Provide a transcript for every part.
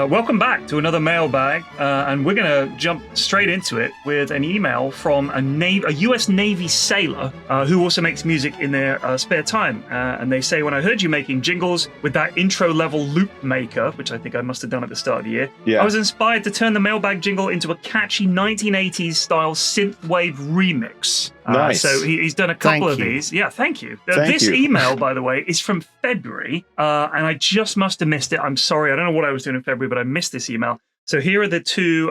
Welcome back to another mailbag, and we're going to jump straight into it with an email from a U.S. Navy sailor who also makes music in their spare time. And they say, when I heard you making jingles with that intro-level loop maker, which I think I must have done at the start of the year, I was inspired to turn the mailbag jingle into a catchy 1980s-style synthwave remix. Nice. So he's done a couple of these. Yeah, thank you. This email, by the way, is from February, and I just must have missed it. I'm sorry. I don't know what I was doing in February, but I missed this email. So here are the two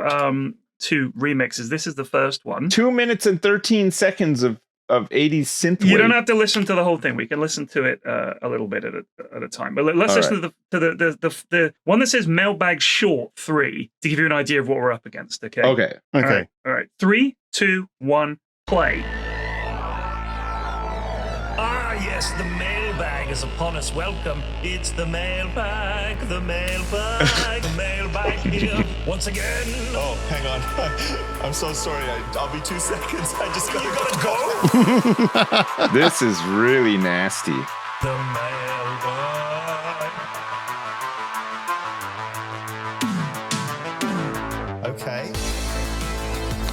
remixes. This is the first one. 2 minutes and 13 seconds of 80s synthwave. You don't have to listen to the whole thing. We can listen to it a little bit at a time. But let's listen to the one that says Mailbag Short 3 to give you an idea of what we're up against. Okay. Okay. All right. 3, 2, 1, play. Ah, yes, the mailbag is upon us. Welcome. It's the mailbag, the mailbag, the mailbag here once again. Oh, hang on. I'm so sorry. I'll be 2 seconds. I just gotta go. This is really nasty. The mailbag. Okay.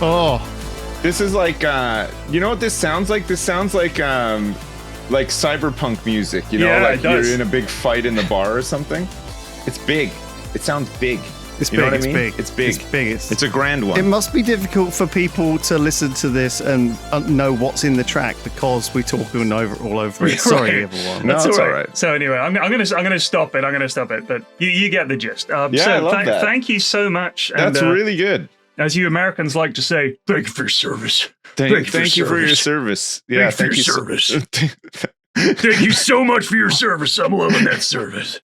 Oh. This is like, you know what this sounds like? This sounds like cyberpunk music, you know, like you're in a big fight in the bar or something. It's big. It sounds big. It's big. It's big. It's big. It's big. It's a grand one. It must be difficult for people to listen to this and know what's in the track because we talk all over it. Sorry, everyone. No, that's all right. So anyway, I'm gonna stop it. But you get the gist. Yeah, I love that. Thank you so much. That's really good. As you Americans like to say, thank you for your service. Thank you for your service. Yeah, thank you for your service. Thank you so much for your service. I'm loving that service.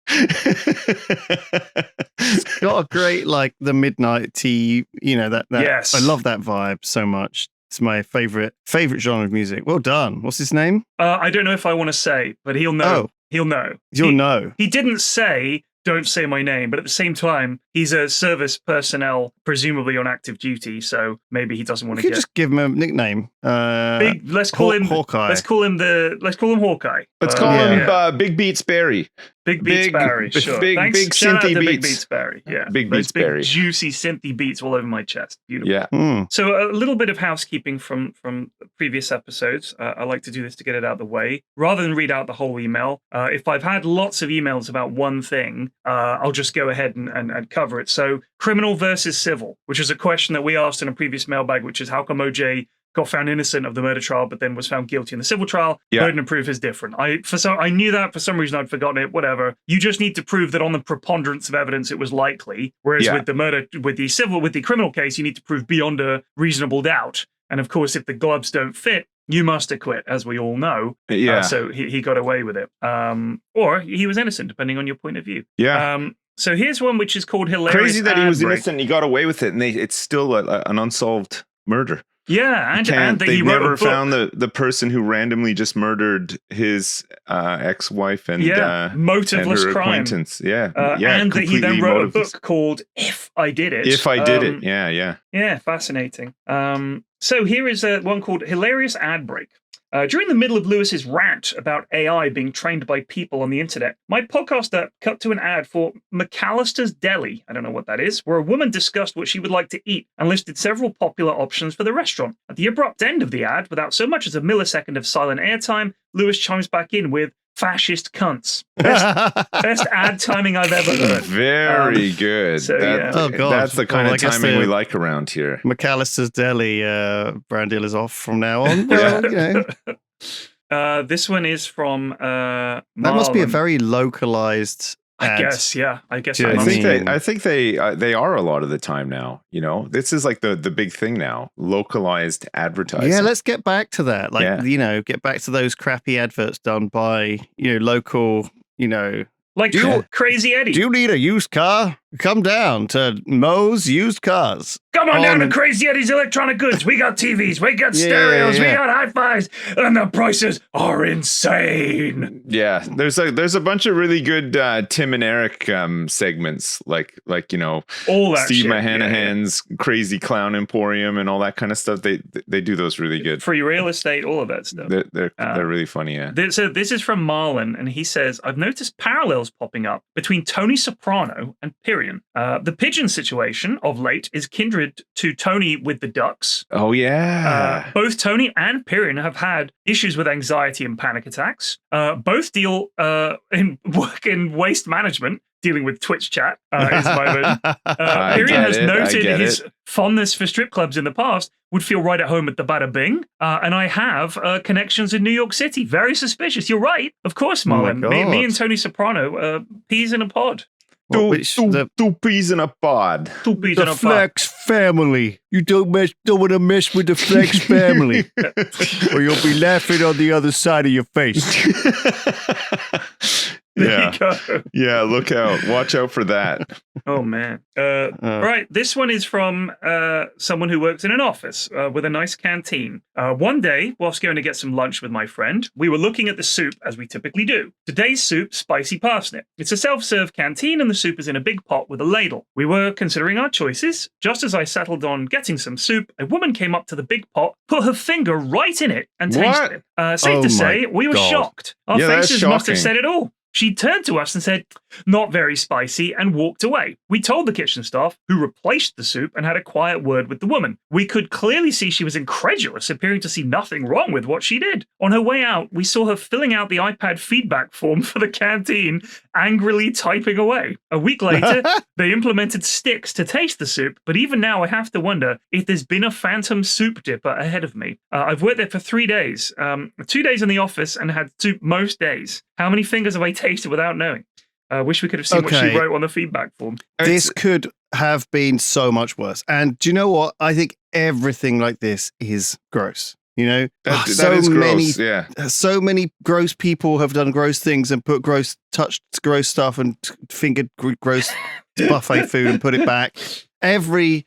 It's got a great, like, the midnight tea, you know, that yes. I love that vibe so much. It's my favorite genre of music. Well done. What's his name? I don't know if I want to say, but he'll know. Oh. He'll know. You'll know. He didn't say, don't say my name, but at the same time, he's a service personnel, presumably on active duty, so maybe he doesn't want to just give him a nickname. Let's call him Hawkeye. Let's call him Hawkeye. Let's call him Big Beats Barry. Big Beats Barry, sure. Big Shout out synthy to beats. Big Beats Barry. Yeah. Big Beats Barry. Juicy synthy beats all over my chest. Beautiful. Yeah. So a little bit of housekeeping from previous episodes. I like to do this to get it out of the way. Rather than read out the whole email, if I've had lots of emails about one thing, I'll just go ahead and cover it. So criminal versus civil, which is a question that we asked in a previous mailbag, which is how come OJ got found innocent of the murder trial, but then was found guilty in the civil trial? Burden of proof is different. I knew that. For some reason, I'd forgotten it. Whatever. You just need to prove that on the preponderance of evidence, it was likely. Whereas with the criminal case, you need to prove beyond a reasonable doubt. And of course, if the gloves don't fit, you must acquit, as we all know. Yeah. So he got away with it. Or he was innocent, depending on your point of view. Yeah. So here's one which is called Hilarious. Crazy that he was innocent and he got away with it, and it's still an unsolved murder. Yeah, and they never found the person who randomly just murdered his ex-wife and motiveless and her crime. Acquaintance. And that he then wrote a book called "If I Did It." If I Did It. Yeah, fascinating. So here is one called Hilarious Ad Break. During the middle of Lewis's rant about AI being trained by people on the internet, my podcaster cut to an ad for McAllister's Deli, I don't know what that is, where a woman discussed what she would like to eat and listed several popular options for the restaurant. At the abrupt end of the ad, without so much as a millisecond of silent airtime, Lewis chimes back in with, "Fascist cunts." Best ad timing I've ever heard. Very good. So, that's the kind of timing we like around here. McAllister's Deli brand deal is off from now on. Well, you know. This one is from that must be a very localized I guess, yeah. I guess. I think they are a lot of the time now. You know, this is like the big thing now. Localized advertising. Yeah, let's get back to that. Like, you know, get back to those crappy adverts done by local. Like Crazy Eddie. Do you need a used car? Come down to Moe's Used Cars. Come on down to Crazy Eddie's Electronic Goods. We got TVs, we got stereos, we got hi-fis, and the prices are insane. Yeah, there's a bunch of really good Tim and Eric segments, like all that Steve shit, Mahanahan's Crazy Clown Emporium and all that kind of stuff. They do those really good. Free real estate, all of that stuff. They're really funny. Yeah. So this is from Marlon, and he says, "I've noticed parallels popping up between Tony Soprano and period. Pyrian. The pigeon situation of late is kindred to Tony with the ducks. Oh, yeah. Both Tony and Pyrian have had issues with anxiety and panic attacks. Both deal in work in waste management, dealing with Twitch chat is my mood. Pyrian has noted his fondness for strip clubs in the past, would feel right at home at the Bada Bing. And I have connections in New York City. Very suspicious. You're right. Of course, Marlon. Me and Tony Soprano, peas in a pod. Two peas in a pod. Two peas in a pod. The Flex family. You don't want to mess with the Flex family, or you'll be laughing on the other side of your face. There you go. Yeah, look out. Watch out for that. Oh, man. All right. This one is from someone who works in an office with a nice canteen. One day, whilst going to get some lunch with my friend, we were looking at the soup as we typically do. Today's soup, spicy parsnip. It's a self-serve canteen and the soup is in a big pot with a ladle. We were considering our choices. Just as I settled on getting some soup, a woman came up to the big pot, put her finger right in it and tasted it. Safe to say, we were shocked. Our faces must have said it all. She turned to us and said, "Not very spicy," and walked away. We told the kitchen staff, who replaced the soup and had a quiet word with the woman. We could clearly see she was incredulous, appearing to see nothing wrong with what she did. On her way out, we saw her filling out the iPad feedback form for the canteen, angrily typing away. A week later, they implemented sticks to taste the soup, but even now I have to wonder if there's been a phantom soup dipper ahead of me. I've worked there for 3 days, 2 days in the office and had soup most days. How many fingers have I tasted without knowing? I wish we could have seen what she wrote on the feedback form. This could have been so much worse. And do you know what? I think everything like this is gross. You know, that is gross. So many gross people have done gross things and touched gross stuff and fingered gross buffet food and put it back every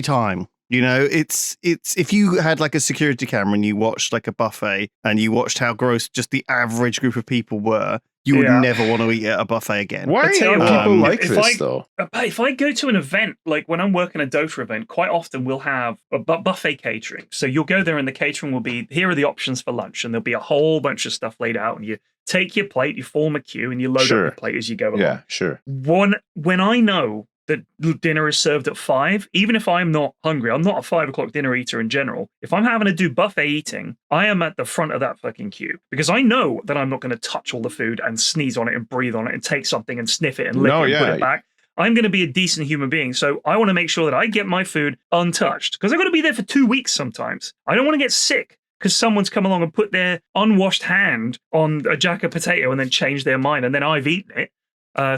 time. You know, it's if you had like a security camera and you watched like a buffet and you watched how gross just the average group of people were, you would never want to eat at a buffet again. Why are people like this, though? If I go to an event, like when I'm working a Dota event, quite often we'll have a buffet catering. So you'll go there and the catering will be, here are the options for lunch. And there'll be a whole bunch of stuff laid out. And you take your plate, you form a queue, and you load up your plate as you go along. Yeah, sure. When I know that dinner is served at 5, even if I'm not hungry, I'm not a 5 o'clock dinner eater in general. If I'm having to do buffet eating, I am at the front of that fucking queue because I know that I'm not going to touch all the food and sneeze on it and breathe on it and take something and sniff it and lick it and put it back. I'm going to be a decent human being. So I want to make sure that I get my food untouched because I've got to be there for 2 weeks sometimes. I don't want to get sick because someone's come along and put their unwashed hand on a jack of potato and then changed their mind and then I've eaten it.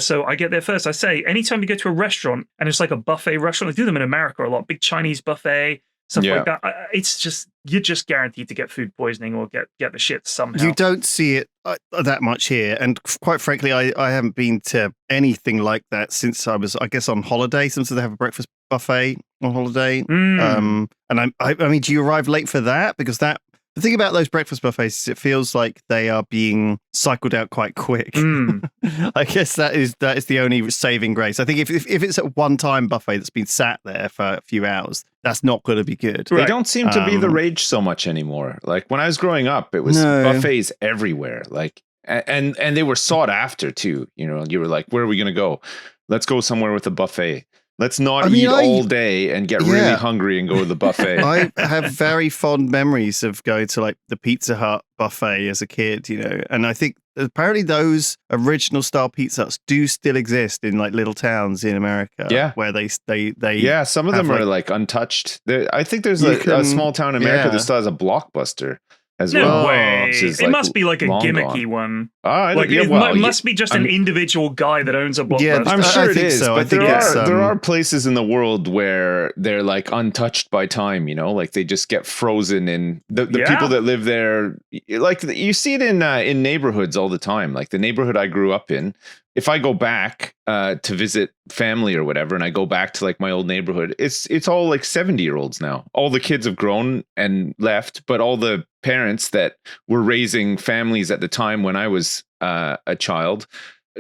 So I get there first. I say, anytime you go to a restaurant and it's like a buffet restaurant, they do them in America a lot, big Chinese buffet, stuff like that. It's just, you're just guaranteed to get food poisoning or get the shit somehow. You don't see it that much here. And quite frankly, I haven't been to anything like that since I was, I guess, on holiday. Sometimes they have a breakfast buffet on holiday. And I mean, do you arrive late for that? Because the thing about those breakfast buffets is it feels like they are being cycled out quite quick. I guess that is the only saving grace. I think if it's a one-time buffet that's been sat there for a few hours, that's not going to be good. They don't seem to be the rage so much anymore. Like when I was growing up, it was buffets everywhere. Like and they were sought after too. You know, you were like, where are we going to go? Let's go somewhere with a buffet. Let's not eat all day and get really hungry and go to the buffet. I have very fond memories of going to like the Pizza Hut buffet as a kid, you know, and I think apparently those original style Pizza Huts do still exist in like little towns in America. Yeah. Where they some of them are like untouched. I think there's a small town in America that still has a Blockbuster. No way. It must be like a gimmicky one. It must be just an individual guy that owns a Blockbuster. Yeah, I'm sure it is. So. But there are places in the world where they're like untouched by time, you know, like they just get frozen in the people that live there. Like you see it in neighborhoods all the time. Like the neighborhood I grew up in, if I go back to visit family or whatever, and I go back to like my old neighborhood, it's all like 70-year-olds now. All the kids have grown and left, but all the parents that were raising families at the time when I was a child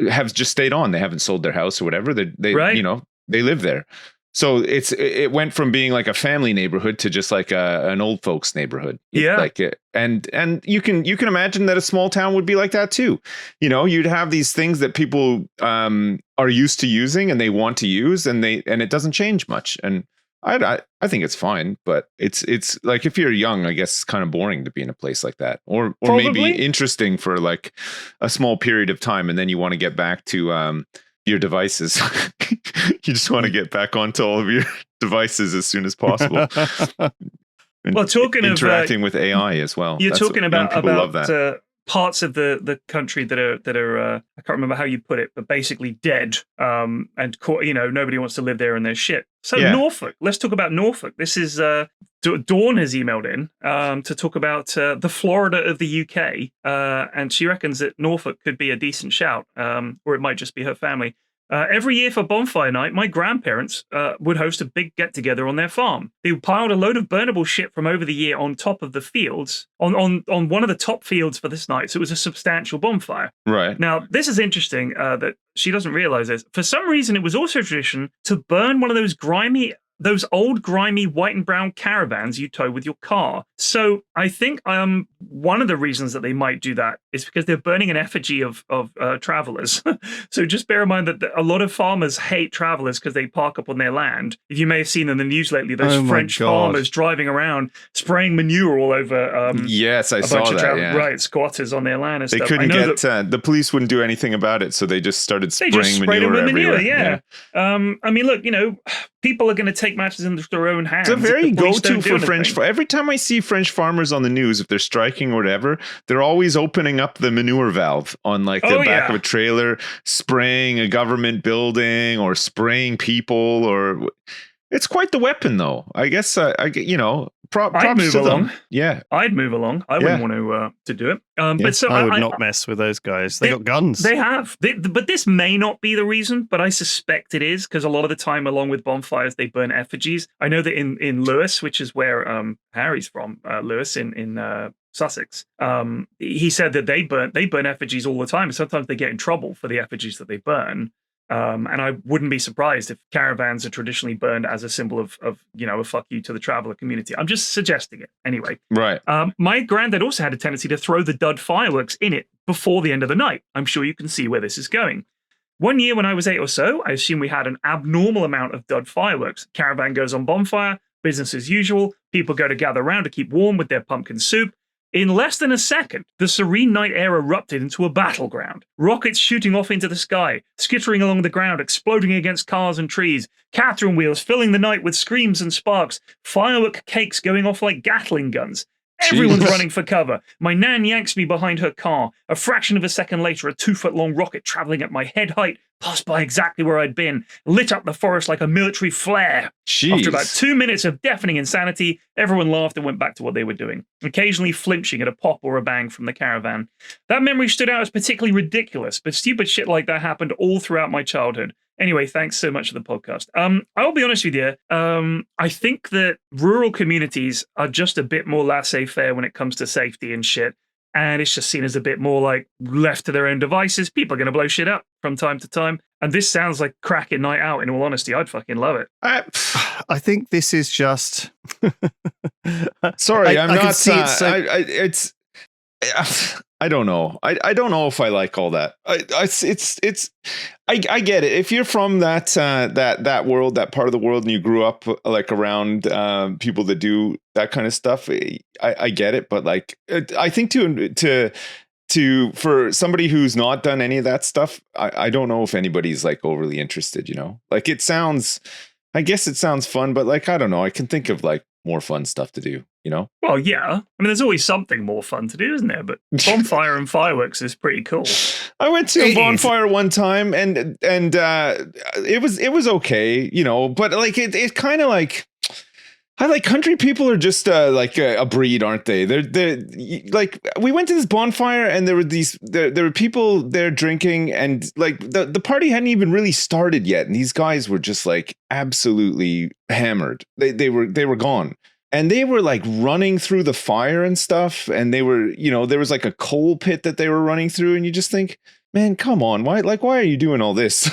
have just stayed on. They haven't sold their house or whatever. They you know, they live there. So it went from being like a family neighborhood to just like an old folks neighborhood. Yeah. Like and you can imagine that a small town would be like that too. You know, you'd have these things that people are used to using and they want to use, and it doesn't change much. And I think it's fine, but it's like if you're young, I guess it's kind of boring to be in a place like that, or maybe interesting for like a small period of time, and then you want to get back to your devices. You just want to get back onto all of your devices as soon as possible. Well, talking interacting with AI as well. You're talking about parts of the country that are I can't remember how you put it, but basically dead. And nobody wants to live there and there's shit. So Norfolk, let's talk about Norfolk. This is Dawn has emailed in to talk about the Florida of the UK, and she reckons that Norfolk could be a decent shout, or it might just be her family. Every year for bonfire night, my grandparents would host a big get-together on their farm. They piled a load of burnable shit from over the year on top of the fields, on one of the top fields for this night, so it was a substantial bonfire. Right. Now, this is interesting that she doesn't realize this. For some reason, it was also a tradition to burn one of those old grimy white and brown caravans you tow with your car. So I think one of the reasons that they might do that is because they're burning an effigy of travelers. So just bear in mind that a lot of farmers hate travelers because they park up on their land. If you may have seen in the news lately, those French farmers driving around spraying manure all over. Yes, I saw that. Right, squatters on their land and stuff. They couldn't get the police wouldn't do anything about it, so they just started spraying manure everywhere. Yeah. I mean, look, people are going to take matters into their own hands. It's a very go-to for French. Every time I see French farmers on the news, if they're striking or whatever, they're always opening up the manure valve on like the back of a trailer, spraying a government building or spraying people. Or it's quite the weapon, though. I guess props I'd move to along. them. Yeah, I'd move along. I wouldn't want to do it. But so I would not mess with those guys. They got guns. They have. But this may not be the reason, but I suspect it is, because a lot of the time, along with bonfires, they burn effigies. I know that in Lewis, which is where Harry's from, Lewis in Sussex, he said that they burn effigies all the time. Sometimes they get in trouble for the effigies that they burn. And I wouldn't be surprised if caravans are traditionally burned as a symbol of a fuck you to the traveler community. I'm just suggesting it anyway. Right. My granddad also had a tendency to throw the dud fireworks in it before the end of the night. I'm sure you can see where this is going. One year when I was 8 or so, I assume we had an abnormal amount of dud fireworks. Caravan goes on bonfire, business as usual. People go to gather around to keep warm with their pumpkin soup. In less than a second, the serene night air erupted into a battleground. Rockets shooting off into the sky, skittering along the ground, exploding against cars and trees, Catherine wheels filling the night with screams and sparks, firework cakes going off like Gatling guns. Everyone's running for cover. My nan yanks me behind her car. A fraction of a second later, a 2-foot-long rocket traveling at my head height passed by exactly where I'd been, lit up the forest like a military flare. Jeez. After about 2 minutes of deafening insanity, everyone laughed and went back to what they were doing, occasionally flinching at a pop or a bang from the caravan. That memory stood out as particularly ridiculous, but stupid shit like that happened all throughout my childhood. Anyway, thanks so much for the podcast. I'll be honest with you. I think that rural communities are just a bit more laissez-faire when it comes to safety and shit. And it's just seen as a bit more like left to their own devices. People are going to blow shit up from time to time. And this sounds like cracking night out, in all honesty. I'd fucking love it. I think this is just... Sorry, I'm I not... Can see I don't know. I don't know if I like all that. I get it. If you're from that world, that part of the world, and you grew up like around people that do that kind of stuff, I get it. But like, I think to for somebody who's not done any of that stuff, I don't know if anybody's like overly interested. Like it sounds. I guess it sounds fun, but like I don't know. I can think of like more fun stuff to do. Well, yeah. I mean, there's always something more fun to do, isn't there? But bonfire and fireworks is pretty cool. I went to a bonfire one time, and it was okay, But like it kind of like. I like country people are just like a breed, aren't they? They're like we went to this bonfire and there were people there drinking, and like the party hadn't even really started yet, and these guys were just like absolutely hammered. They were gone. And they were like running through the fire and stuff. And they were, there was like a coal pit that they were running through. And you just think, man, come on. Why are you doing all this?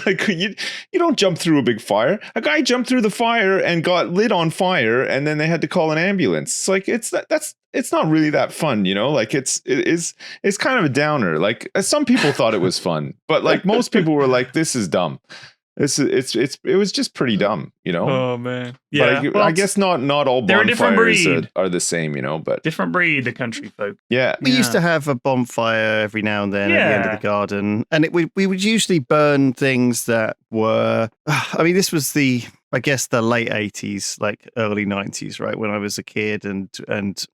Like you don't jump through a big fire. A guy jumped through the fire and got lit on fire, and then they had to call an ambulance. It's like it's not really that fun, you know? Like it's kind of a downer. Like some people thought it was fun, but like most people were like, this is dumb. It was just pretty dumb, you know. Oh man, yeah. But I guess not all bonfires are the same, you know. But different breed, the country folk. Yeah, we used to have a bonfire every now and then at the end of the garden, and we would usually burn things that were. I mean, this was the late 80s, like early 90s, right? When I was a kid, and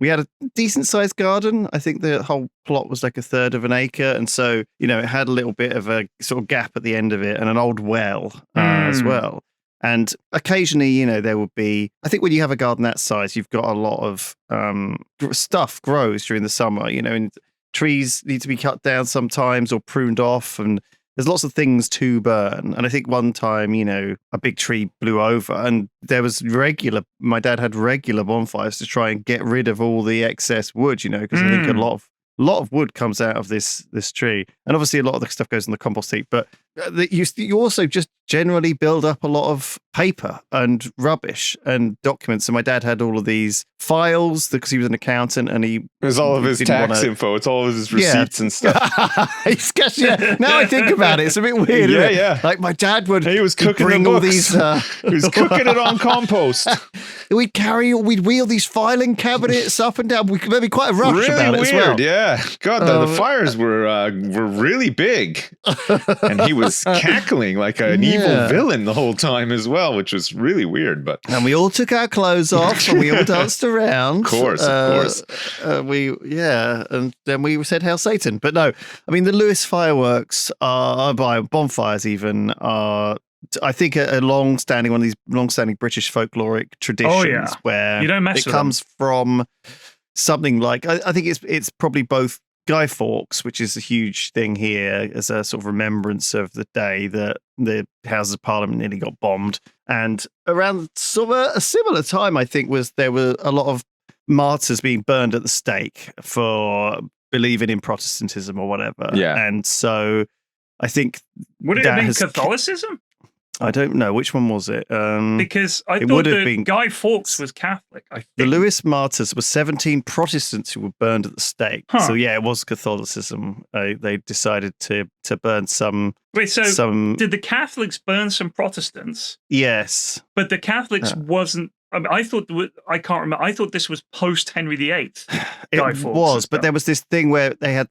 we had a decent sized garden. I think the whole plot was like 1/3 of an acre. And so, you know, it had a little bit of a sort of gap at the end of it and an old well as well. And occasionally, you know, there would be, I think when you have a garden that size, you've got a lot of stuff grows during the summer, you know, and trees need to be cut down sometimes or pruned off. And there's lots of things to burn. And I think one time, you know, a big tree blew over and there was my dad had regular bonfires to try and get rid of all the excess wood, you know, because I think a lot of wood comes out of this tree. And obviously a lot of the stuff goes in the compost heap, but you also just generally build up a lot of paper and rubbish and documents. And my dad had all of these files because he was an accountant and it was all of his tax info. It's all of his receipts and stuff. Now I think about it, it's a bit weird. Yeah. Like my dad he was cooking bring the all books. these. He was cooking it on compost. We'd wheel these filing cabinets up and down. We could maybe quite a rush really about it weird, as well. Yeah. God, the fires were really big, and he was cackling like an evil villain the whole time as well, which was really weird. And we all took our clothes off and we all danced around. Of course. And then we said Hail Satan. But no, I mean the Lewis fireworks bonfires even are, I think, a long-standing one of these long-standing British folkloric traditions where you don't mess it comes from something like I think it's probably both Guy Fawkes, which is a huge thing here as a sort of remembrance of the day that the Houses of Parliament nearly got bombed, and around sort of a similar time, I think there were a lot of martyrs being burned at the stake for believing in Protestantism or whatever. Yeah, and so I think would it have been Catholicism? I don't know. Which one was it? Because I thought that Guy Fawkes was Catholic. I think. The Lewis martyrs were 17 Protestants who were burned at the stake. Huh. So yeah, it was Catholicism. They decided to burn some. Wait, so did the Catholics burn some Protestants? Yes. But the Catholics wasn't. I mean, I can't remember. I thought this was post Henry VIII. It was, but there was this thing where they had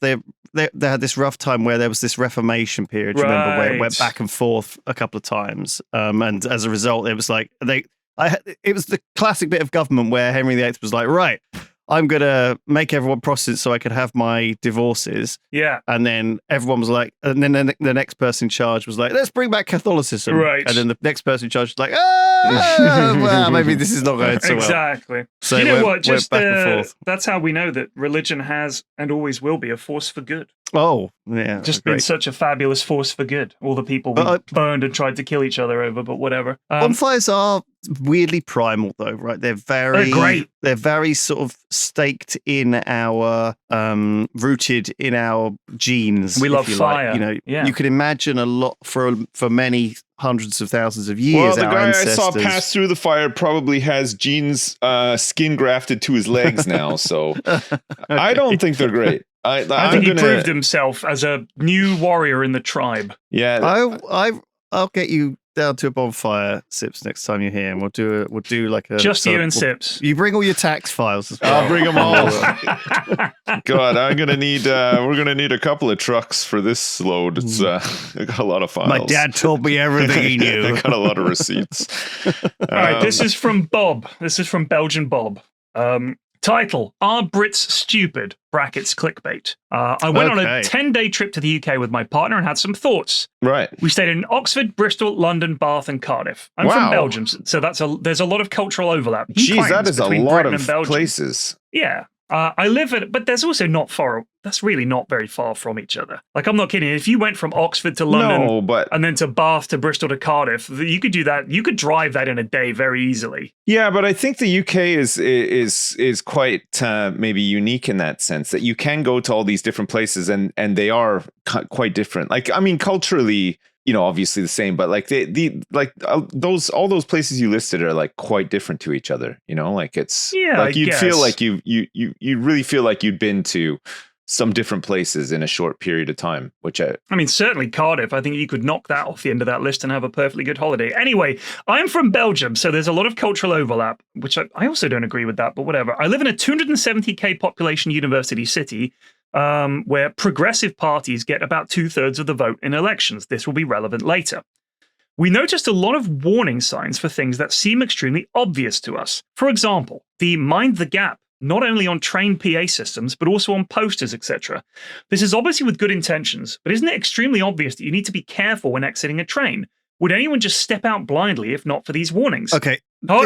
this rough time where there was this Reformation period. Remember where it went back and forth a couple of times, and as a result, it was like it was the classic bit of government where Henry VIII was like, right, I'm going to make everyone Protestant so I could have my divorces. Yeah. And then everyone was like, and then the next person in charge was like, let's bring back Catholicism. Right. And then the next person in charge was like, well, maybe this is not going so well. Exactly. So you know what? Just back and forth. That's how we know that religion has and always will be a force for good. Oh, yeah. Just been such a fabulous force for good. All the people we burned and tried to kill each other over, but whatever. Bonfires are weirdly primal, though, right? They're great. They're very sort of staked in our, rooted in our genes. We love fire. Like. You know, you can imagine a lot for many hundreds of thousands of years. Well, the guy I saw pass through the fire probably has genes skin grafted to his legs now, so I don't think they're great. I think he proved himself as a new warrior in the tribe. Yeah, I'll get you down to a bonfire, Sips, next time you're here, and we'll do like a just you and Sips. You bring all your tax files as well. I'll bring them all. God, we're gonna need a couple of trucks for this load. It's I got a lot of files. My dad told me everything he knew. I got a lot of receipts. All right, this is from Bob. This is from Belgian Bob. Title: Are Brits Stupid? Brackets clickbait. I went on a 10-day trip to the UK with my partner and had some thoughts. Right. We stayed in Oxford, Bristol, London, Bath, and Cardiff. I'm from Belgium, so there's a lot of cultural overlap. Jeez, that is a lot of places. Yeah. I live at, but there's also not far. that's really not very far from each other. Like, I'm not kidding. If you went from Oxford to London and then to Bath to Bristol to Cardiff, you could do that. You could drive that in a day very easily. Yeah, but I think the UK is quite maybe unique in that sense, that you can go to all these different places and they are quite different. Like, I mean, culturally, you know, obviously the same, but like all those places you listed are like quite different to each other. You know, like it's like you'd feel like you really feel like you'd been to some different places in a short period of time, which I mean, certainly Cardiff. I think you could knock that off the end of that list and have a perfectly good holiday. Anyway, I'm from Belgium, so there's a lot of cultural overlap, which I also don't agree with that, but whatever. I live in a 270k population university city, where progressive parties get about 2/3 of the vote in elections. This will be relevant later. We noticed a lot of warning signs for things that seem extremely obvious to us. For example, the mind the gap, not only on train PA systems, but also on posters, etc. This is obviously with good intentions, but isn't it extremely obvious that you need to be careful when exiting a train? Would anyone just step out blindly if not for these warnings? Okay. I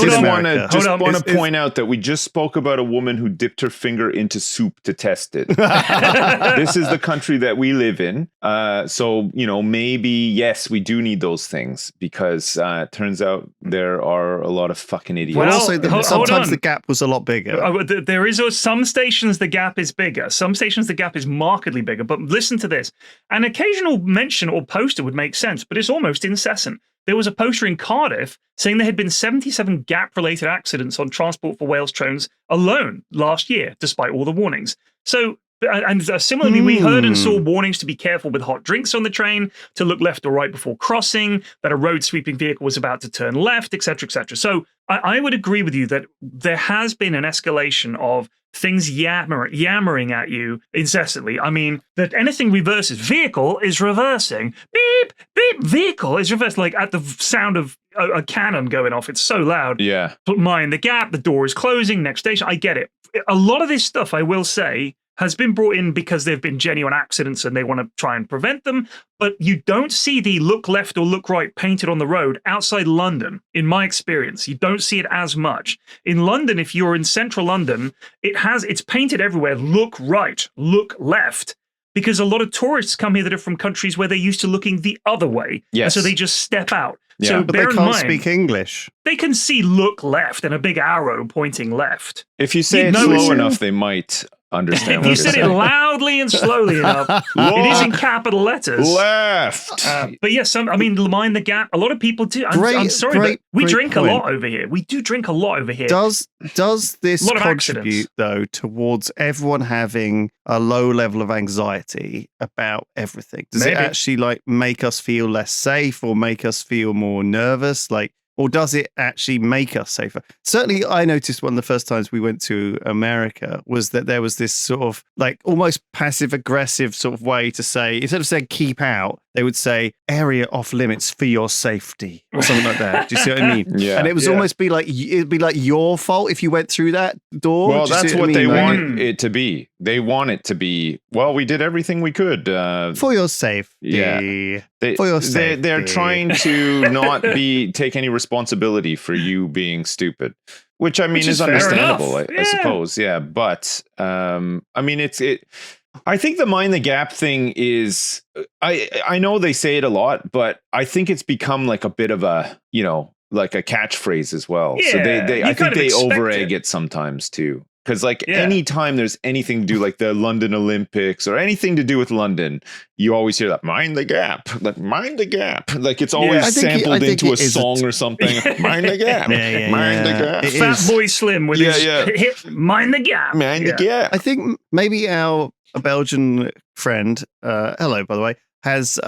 just want to point out that we just spoke about a woman who dipped her finger into soup to test it. This is the country that we live in. So, you know, maybe, yes, we do need those things because it turns out there are a lot of fucking idiots. Well, also, sometimes the gap was a lot bigger. There is some stations the gap is bigger. Some stations the gap is markedly bigger. But listen to this. An occasional mention or poster would make sense, but it's almost incessant. There was a poster in Cardiff saying there had been 77 gap-related accidents on Transport for Wales trains alone last year, despite all the warnings. So, and similarly, we heard and saw warnings to be careful with hot drinks on the train, to look left or right before crossing, that a road-sweeping vehicle was about to turn left, etc., etc. So I would agree with you that there has been an escalation of things yammering at you incessantly. I mean, that anything reverses. Vehicle is reversing. Beep, beep, vehicle is reversing. Like at the sound of a cannon going off. It's so loud. Yeah. But mind the gap, the door is closing, next station. I get it. A lot of this stuff, I will say, has been brought in because there have been genuine accidents and they want to try and prevent them. But you don't see the look left or look right painted on the road outside London, in my experience. You don't see it as much. In London, if you're in central London, it's painted everywhere. Look right, look left. Because a lot of tourists come here that are from countries where they're used to looking the other way. Yes. And so they just step out. Yeah. So but bear they in can't mind, speak English. They can see look left and a big arrow pointing left. If you say it slow enough, they might understand if you said it loudly and slowly enough, it is in capital letters. Left. But yes, mind the gap. A lot of people do. I'm sorry, but we drink a lot over here. We do drink a lot over here. Does this contribute, though, towards everyone having a low level of anxiety about everything? Does it actually like make us feel less safe or make us feel more nervous? Like, or does it actually make us safer? Certainly, I noticed one of the first times we went to America was that there was this sort of like almost passive aggressive sort of way to say, instead of saying keep out, they would say area off limits for your safety or something like that. Do you see what I mean? Yeah. And it was almost it'd be like your fault if you went through that door. Well, that's what they want it to be. They want it to be, well, we did everything we could. For your safety. Yeah. For your safety. They're trying to not take any responsibility for you being stupid. Which I mean is understandable, I suppose. Yeah. But I mean I think the mind the gap thing is I know they say it a lot, but I think it's become like a bit of a, you know, like a catchphrase as well. Yeah, so I think they overegg it sometimes too. Because like anytime there's anything to do like the London Olympics or anything to do with London, you always hear that mind the gap, like mind the gap. Like it's always sampled into a song or something. Mind the gap, mind the gap. Fat Boy Slim with his hit, mind the gap. Mind the gap. I think maybe our Belgian friend, hello by the way, has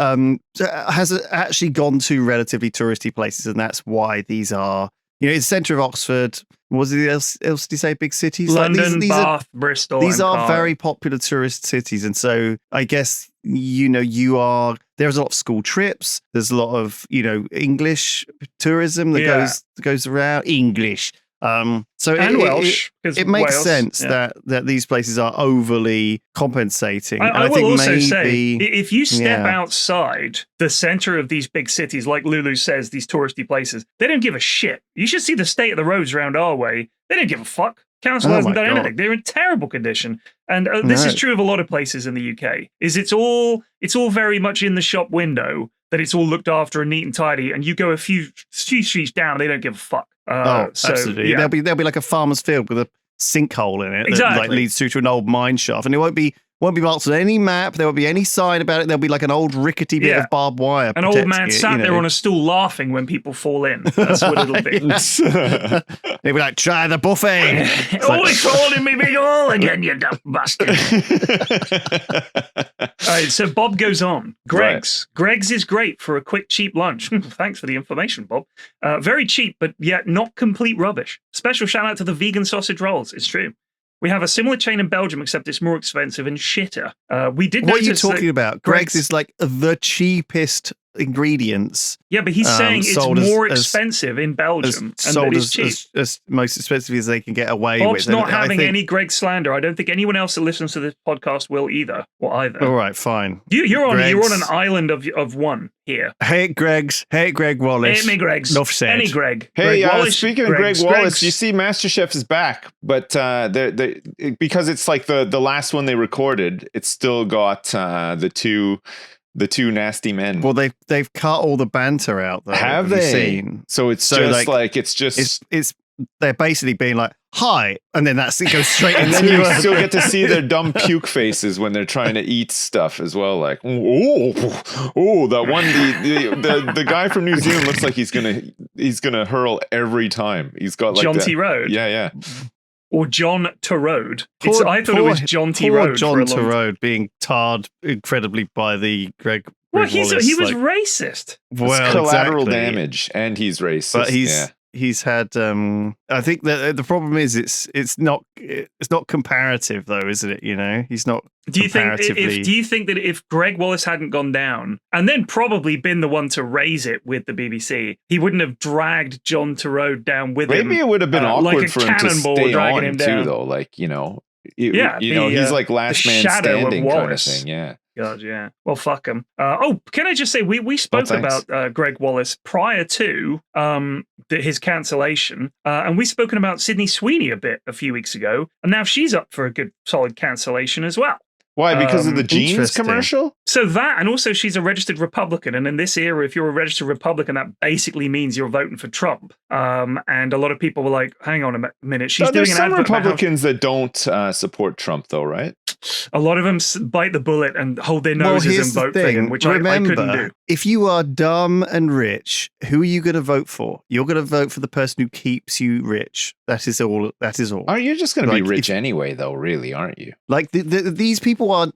actually gone to relatively touristy places, and that's why these are, you know, it's the centre of Oxford. Was it else did you say big cities? London, like Bath, Bristol. These are very popular tourist cities. And so I guess, you know, there's a lot of school trips. There's a lot of, you know, English tourism that goes around. English. So Welsh. It makes sense that these places are overly compensating. I will also say, if you step outside the center of these big cities, like Lulu says, these touristy places, they don't give a shit. You should see the state of the roads around our way. They don't give a fuck. Council hasn't done anything. They're in terrible condition. And this is true of a lot of places in the UK. It's all very much in the shop window that it's all looked after and neat and tidy. And you go a few streets down, they don't give a fuck. Absolutely. Yeah. There'll be like a farmer's field with a sinkhole in it that like leads through to an old mine shaft, and it won't be marked on any map. There won't be any sign about it. There'll be like an old rickety bit of barbed wire. An old man sat there on a stool laughing when people fall in. That's what it'll be. They'll be like, try the buffet. Always falling me big hole again, you dumb bastard. All right, so Bob goes on. Greg's is great for a quick, cheap lunch. Thanks for the information, Bob. Very cheap, but yet not complete rubbish. Special shout out to the vegan sausage rolls. It's true. We have a similar chain in Belgium, except it's more expensive and shitter. We did. What are you talking about? Greg's is like the cheapest ingredients. Yeah, but he's saying it's more expensive in Belgium. Sold as most expensive as they can get away Bob's with. Not having any Greg slander. I don't think anyone else that listens to this podcast will either. Or either. All right, fine. You're on an island of one here. Hate Greg's. Hate Greg Wallace. Hate me, Greg's. Enough said. Any Greg. Hey, Greg Wallace, speaking of Greg Wallace, you see MasterChef is back, but because it's like the last one they recorded, it's still got the two nasty men. Well, they've cut all the banter out though. Have they? Seen? So it's just like it's they're basically being like, hi, and then it goes straight and into then you still get to see their dumb puke faces when they're trying to eat stuff as well. Like, that one the guy from New Zealand looks like he's gonna hurl every time. He's got like John T. Road. Yeah. Or John Turode. I thought it was John T. Road. John Turode being tarred incredibly by the Greg. Well, he was racist. Well, collateral damage, and he's racist. But he's had. I think that the problem is it's not comparative though, isn't it? You know, he's not. Do you think that if Greg Wallace hadn't gone down and then probably been the one to raise it with the BBC, he wouldn't have dragged John Turode down with him? Maybe it would have been awkward for him to stay on him too, though. Like he's like last man standing kind of thing. Yeah. God, yeah. Well, fuck him. Can I just say we spoke about Greg Wallace prior to his cancellation, and we've spoken about Sydney Sweeney a few weeks ago, and now she's up for a good solid cancellation as well. Why? Because of the jeans commercial? So that, and also she's a registered Republican, and in this era, if you're a registered Republican, that basically means you're voting for Trump. And a lot of people were like, hang on a minute, she's doing an advert. There's some Republicans that don't support Trump, though, right? A lot of them bite the bullet and hold their noses and vote for him, which I couldn't do. If you are dumb and rich, who are you going to vote for? You're going to vote for the person who keeps you rich. That is all. Are you just going to be rich anyway, though, really, aren't you? Like these people are.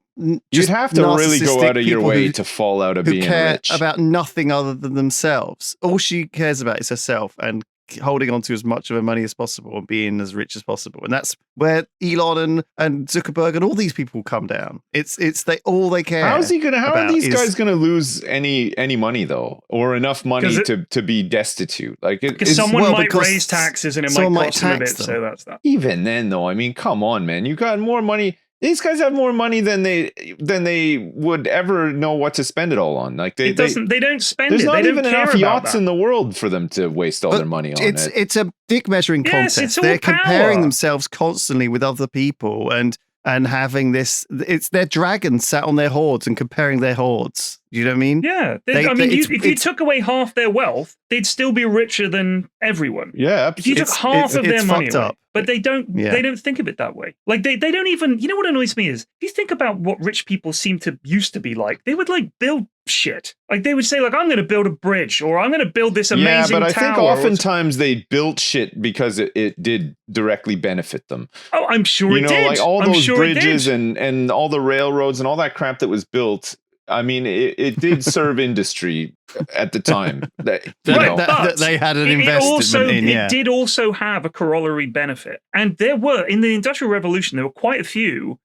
You'd have to really go out of your way to fall out of being rich. About nothing other than themselves. All she cares about is herself and holding on to as much of her money as possible and being as rich as possible. And that's where Elon and Zuckerberg and all these people come down. It's all they care. How are these guys going to lose any money though, or enough money to be destitute? Like because someone might raise taxes and it might cost them a bit. So that's that. Even then, though, I mean, come on, man, you got more money. These guys have more money than they would ever know what to spend it all on. Like they don't spend it. There's not even enough yachts in the world for them to waste all their money on it. It's a dick measuring contest. They're comparing themselves constantly with other people and having this. It's their dragons sat on their hoards and comparing their hoards. You know what I mean? Yeah. If you took away half their wealth, they'd still be richer than everyone. Yeah. If you took half of their money away. But they don't think of it that way. Like they don't even, you know what annoys me is, if you think about what rich people used to be like, they would like build shit. Like they would say like, I'm going to build a bridge or I'm going to build this amazing tower. Yeah, but I think oftentimes they built shit because it did directly benefit them. Oh, I'm sure it did. Like all those bridges and all the railroads and all that crap that was built. I mean, it did serve industry at the time. That they had an investment in. It did also have a corollary benefit. And there were, in the Industrial Revolution, there were quite a few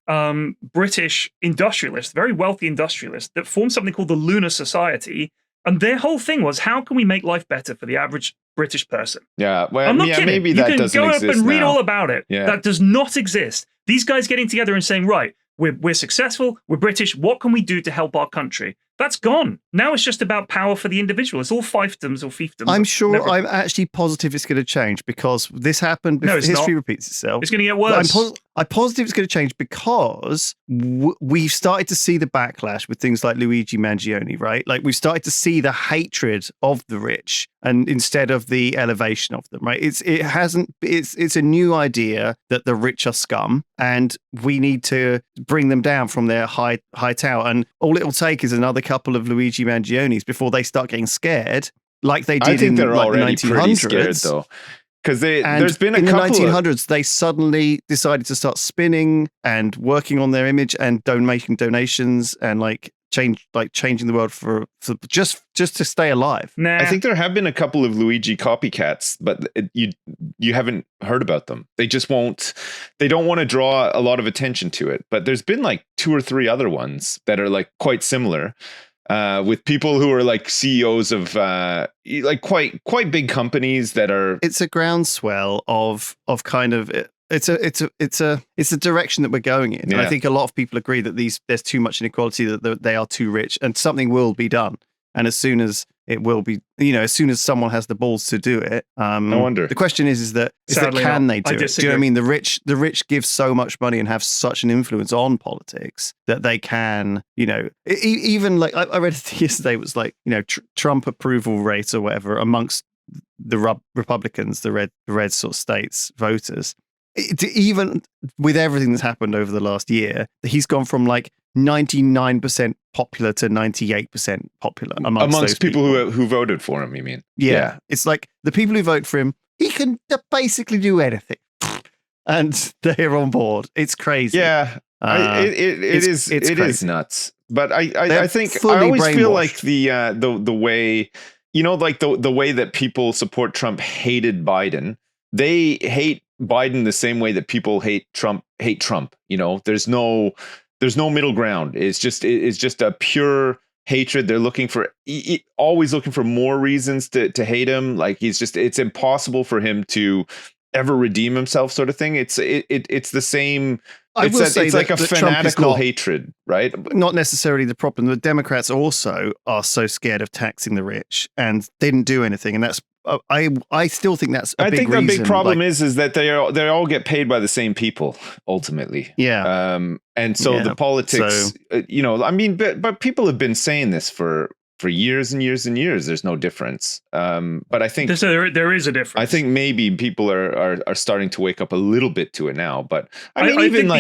British industrialists, very wealthy industrialists, that formed something called the Lunar Society. And their whole thing was, how can we make life better for the average British person? Yeah, well, I'm not kidding. Maybe that doesn't exist. You can go up and read now. all about it. Yeah. That does not exist. These guys getting together and saying, right, we're successful, we're British, what can we do to help our country? That's gone. Now it's just about power for the individual. It's all fiefdoms or fiefdoms. I'm actually positive it's going to change because this happened before. History repeats itself. It's going to get worse. I'm positive it's going to change because we've started to see the backlash with things like Luigi Mangione, right? Like we've started to see the hatred of the rich and instead of the elevation of them, right? It's a new idea that the rich are scum and we need to bring them down from their high tower. And all it'll take is another couple of Luigi Mangionis before they start getting scared, like they did in they're like already the 1900s. Pretty scared, though. Because there's been a couple in the 1900s, they suddenly decided to start spinning and working on their image and making donations and changing the world for just to stay alive. I think there have been a couple of Luigi copycats, but you haven't heard about them. They just won't. They don't want to draw a lot of attention to it. But there's been like 2 or 3 other ones that are like quite similar. With people who are like CEOs of like quite big companies that are. It's a groundswell of kind of. It's a direction that we're going in. And I think a lot of people agree that there's too much inequality, that they are too rich, and something will be done. And as soon as it will be, as soon as someone has the balls to do it, no wonder. The question is that can they do it? Do you know what I mean? The rich give so much money and have such an influence on politics that they can, even like I read it yesterday. It was like Trump approval rate or whatever amongst the Republicans, the red sort of states voters. Even with everything that's happened over the last year, he's gone from like 99% popular to 98% popular amongst people who voted for him. You mean? Yeah, it's like the people who vote for him, he can basically do anything, and they're on board. It's crazy. Yeah, it is nuts. But I think I always feel like the way like the way that people support Trump hated Biden. They hate Biden the same way that people hate Trump. There's no middle ground. It's just a pure hatred. They're always looking for more reasons to hate him. Like it's impossible for him to ever redeem himself, sort of thing. It's the same. It's like a fanatical hatred, right? Not necessarily the problem. The Democrats also are so scared of taxing the rich and didn't do anything, and that's. I still think that's a big reason. I think the big problem is that they all get paid by the same people ultimately. Yeah. And so the politics, but people have been saying this for years and years and years. There's no difference. But I think there is a difference. I think maybe people are starting to wake up a little bit to it now. But even in the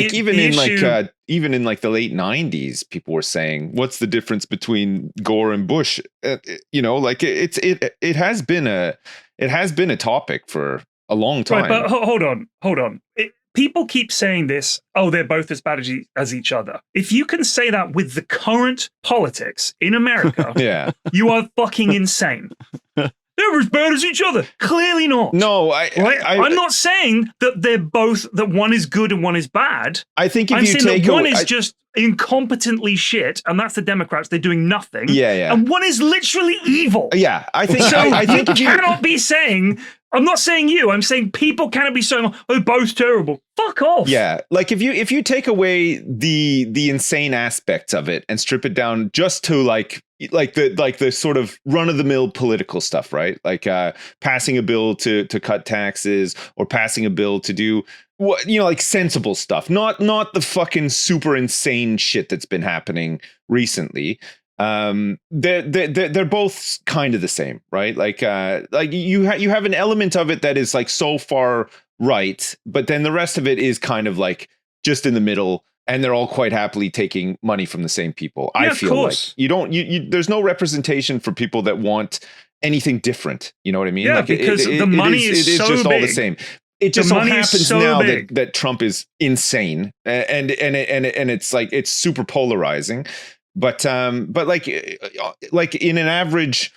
late 90s, people were saying, "What's the difference between Gore and Bush?" It has been a topic for a long time. Right, but hold on. People keep saying this, they're both as bad as each other. If you can say that with the current politics in America, you are fucking insane. They're as bad as each other. Clearly not. No, I'm not saying that that one is good and one is bad. I think I'm saying that one is just incompetently shit, and that's the Democrats. They're doing nothing. Yeah. And one is literally evil. Yeah, I think. So I think you cannot be saying. I'm not saying you. I'm saying people cannot be saying, both terrible. Fuck off. Yeah, like if you take away the insane aspects of it and strip it down just to like the sort of run of the mill political stuff, right? Like passing a bill to cut taxes or passing a bill to do like sensible stuff, not the fucking super insane shit that's been happening recently. They're both kind of the same, right? Like you have an element of it that is like so far right, but then the rest of it is kind of like just in the middle, and they're all quite happily taking money from the same people. Yeah, I feel like there's no representation for people that want anything different. You know what I mean? Yeah, like because the money is so just big. All the same. It just so happens now that Trump is insane, and it's like it's super polarizing. But like in an average,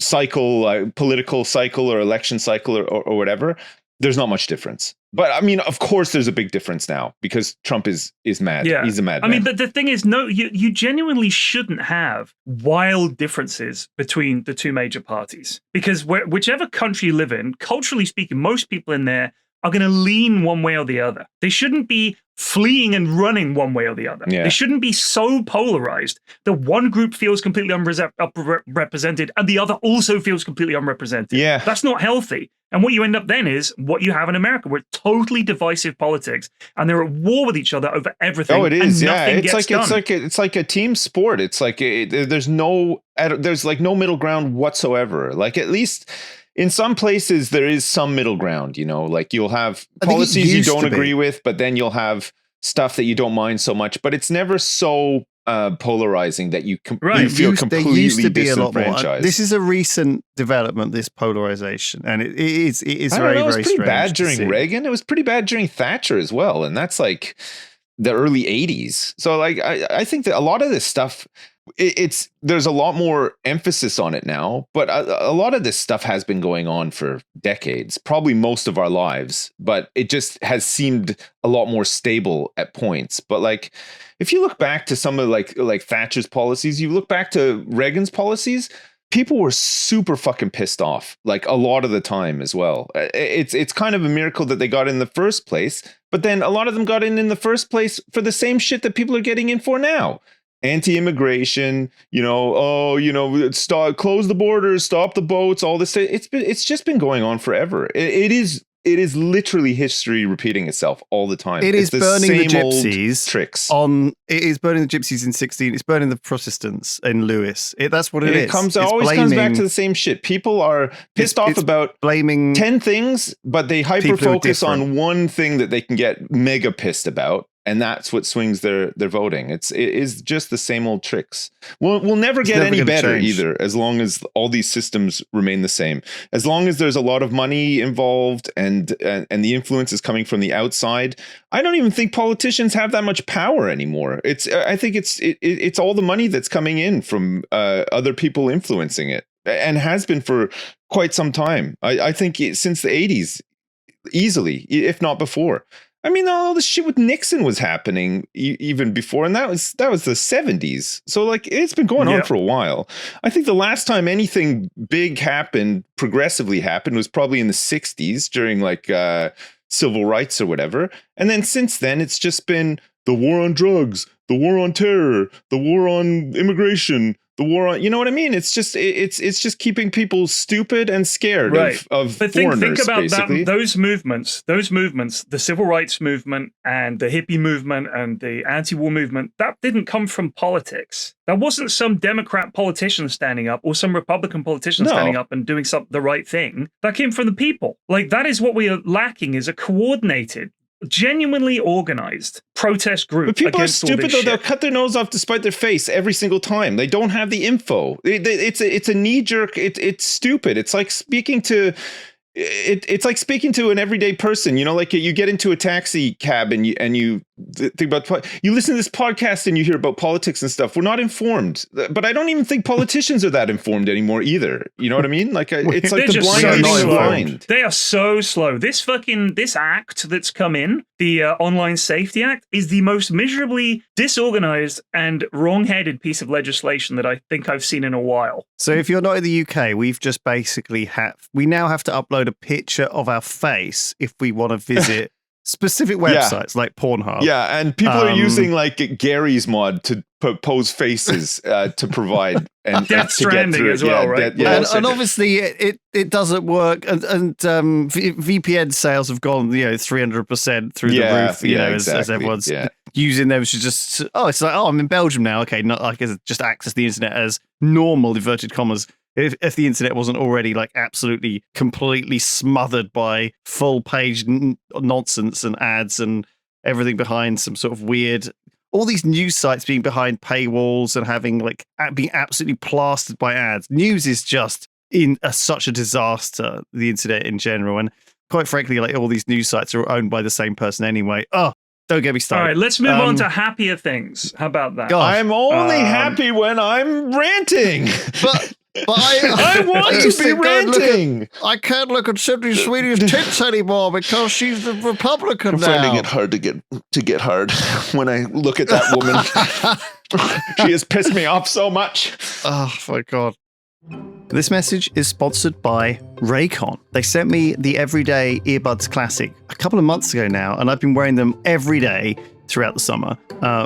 cycle, political cycle or election cycle or whatever, there's not much difference. But I mean, of course, there's a big difference now because Trump is mad. Yeah. He's a madman. I mean, but the thing is, no, you genuinely shouldn't have wild differences between the two major parties because whichever country you live in, culturally speaking, most people in there are going to lean one way or the other. They shouldn't be fleeing and running one way or the other. Yeah. They shouldn't be so polarized that one group feels completely unrepresented and the other also feels completely unrepresented. Yeah. That's not healthy. And what you end up then is what you have in America, where totally divisive politics, and they're at war with each other over everything. Oh, it is. Yeah, It's it's like a team sport. It's like there's like no middle ground whatsoever. Like at least in some places there is some middle ground. You know, like you'll have policies you don't agree with, but then you'll have stuff that you don't mind so much. But it's never so polarizing that you feel completely disenfranchised. This is a recent development, this polarization, and it is very, very strange. It was pretty bad during Reagan. It was pretty bad during Thatcher as well, and that's like the early 80s. So like I think that a lot of this stuff, there's a lot more emphasis on it now, but a lot of this stuff has been going on for decades, probably most of our lives, but it just has seemed a lot more stable at points. But like if you look back to some of like Thatcher's policies, you look back to Reagan's policies, people were super fucking pissed off, like a lot of the time as well. It's kind of a miracle that they got in the first place, but then a lot of them got in the first place for the same shit that people are getting in for now. Anti-immigration, close the borders, stop the boats, all this. It's just been going on forever. It is literally history repeating itself all the time. It is burning the gypsies tricks. It is burning the gypsies in 16. It's burning the Protestants in Lewis. That's what it is. It always comes back to the same shit. People are pissed off about blaming 10 things, but they hyper focus on one thing that they can get mega pissed about. And that's what swings their voting. It is just the same old tricks. We'll never get any better either, as long as all these systems remain the same. As long as there's a lot of money involved and the influence is coming from the outside, I don't even think politicians have that much power anymore. I think it's all the money that's coming in from other people influencing it, and has been for quite some time. I think since the 80s, easily, if not before. I mean, all this shit with Nixon was happening even before, and that was the 70s. So like, it's been going on for a while. I think the last time anything big happened, progressively happened, was probably in the 60s during like civil rights or whatever. And then since then, it's just been the war on drugs, the war on terror, the war on immigration, the war on, you know what I mean? It's just keeping people stupid and scared of but foreigners. Think about basically. those movements, the civil rights movement and the hippie movement and the anti-war movement, that didn't come from politics. That wasn't some Democrat politician standing up or some Republican politician standing up and doing the right thing. That came from the people. Like, that is what we are lacking, is a coordinated, genuinely organized protest group. But people are stupid though. They'll cut their nose off to spite their face every single time. They don't have the info. It's a knee jerk. It's stupid. It's like speaking to an everyday person. You know, like you get into a taxi cab and you think about, you listen to this podcast and you hear about politics and stuff. We're not informed, but I don't even think politicians are that informed anymore either. You know what I mean? Like it's like the blind leading the blind. They are so slow. This act that's come in, the Online Safety Act, is the most miserably disorganized and wrong-headed piece of legislation that I think I've seen in a while. So if you're not in the UK, we've just basically we now have to upload a picture of our face if we want to visit specific websites like Pornhub. Yeah, and people are using like Gary's mod to pose faces to provide and Death Stranding as well, right? And obviously it doesn't work, and VPN sales have gone 300% through the roof. As everyone's using them to just it's like I'm in Belgium now. Okay, not like just access the internet as normal inverted commas. If the internet wasn't already like absolutely completely smothered by full page nonsense and ads and everything behind some sort of weird, all these news sites being behind paywalls and having like being absolutely plastered by ads. News is just such a disaster, the internet in general. And quite frankly, like all these news sites are owned by the same person anyway. Oh, don't get me started. All right, let's move on to happier things. How about that? I'm only happy when I'm ranting. But I want to be ranting. I can't look at Sydney Sweeney's tits anymore because she's the Republican now. I'm finding it hard to get hard when I look at that woman. She has pissed me off so much. Oh my God. This message is sponsored by Raycon. They sent me the Everyday Earbuds Classic a couple of months ago now, and I've been wearing them every day throughout the summer.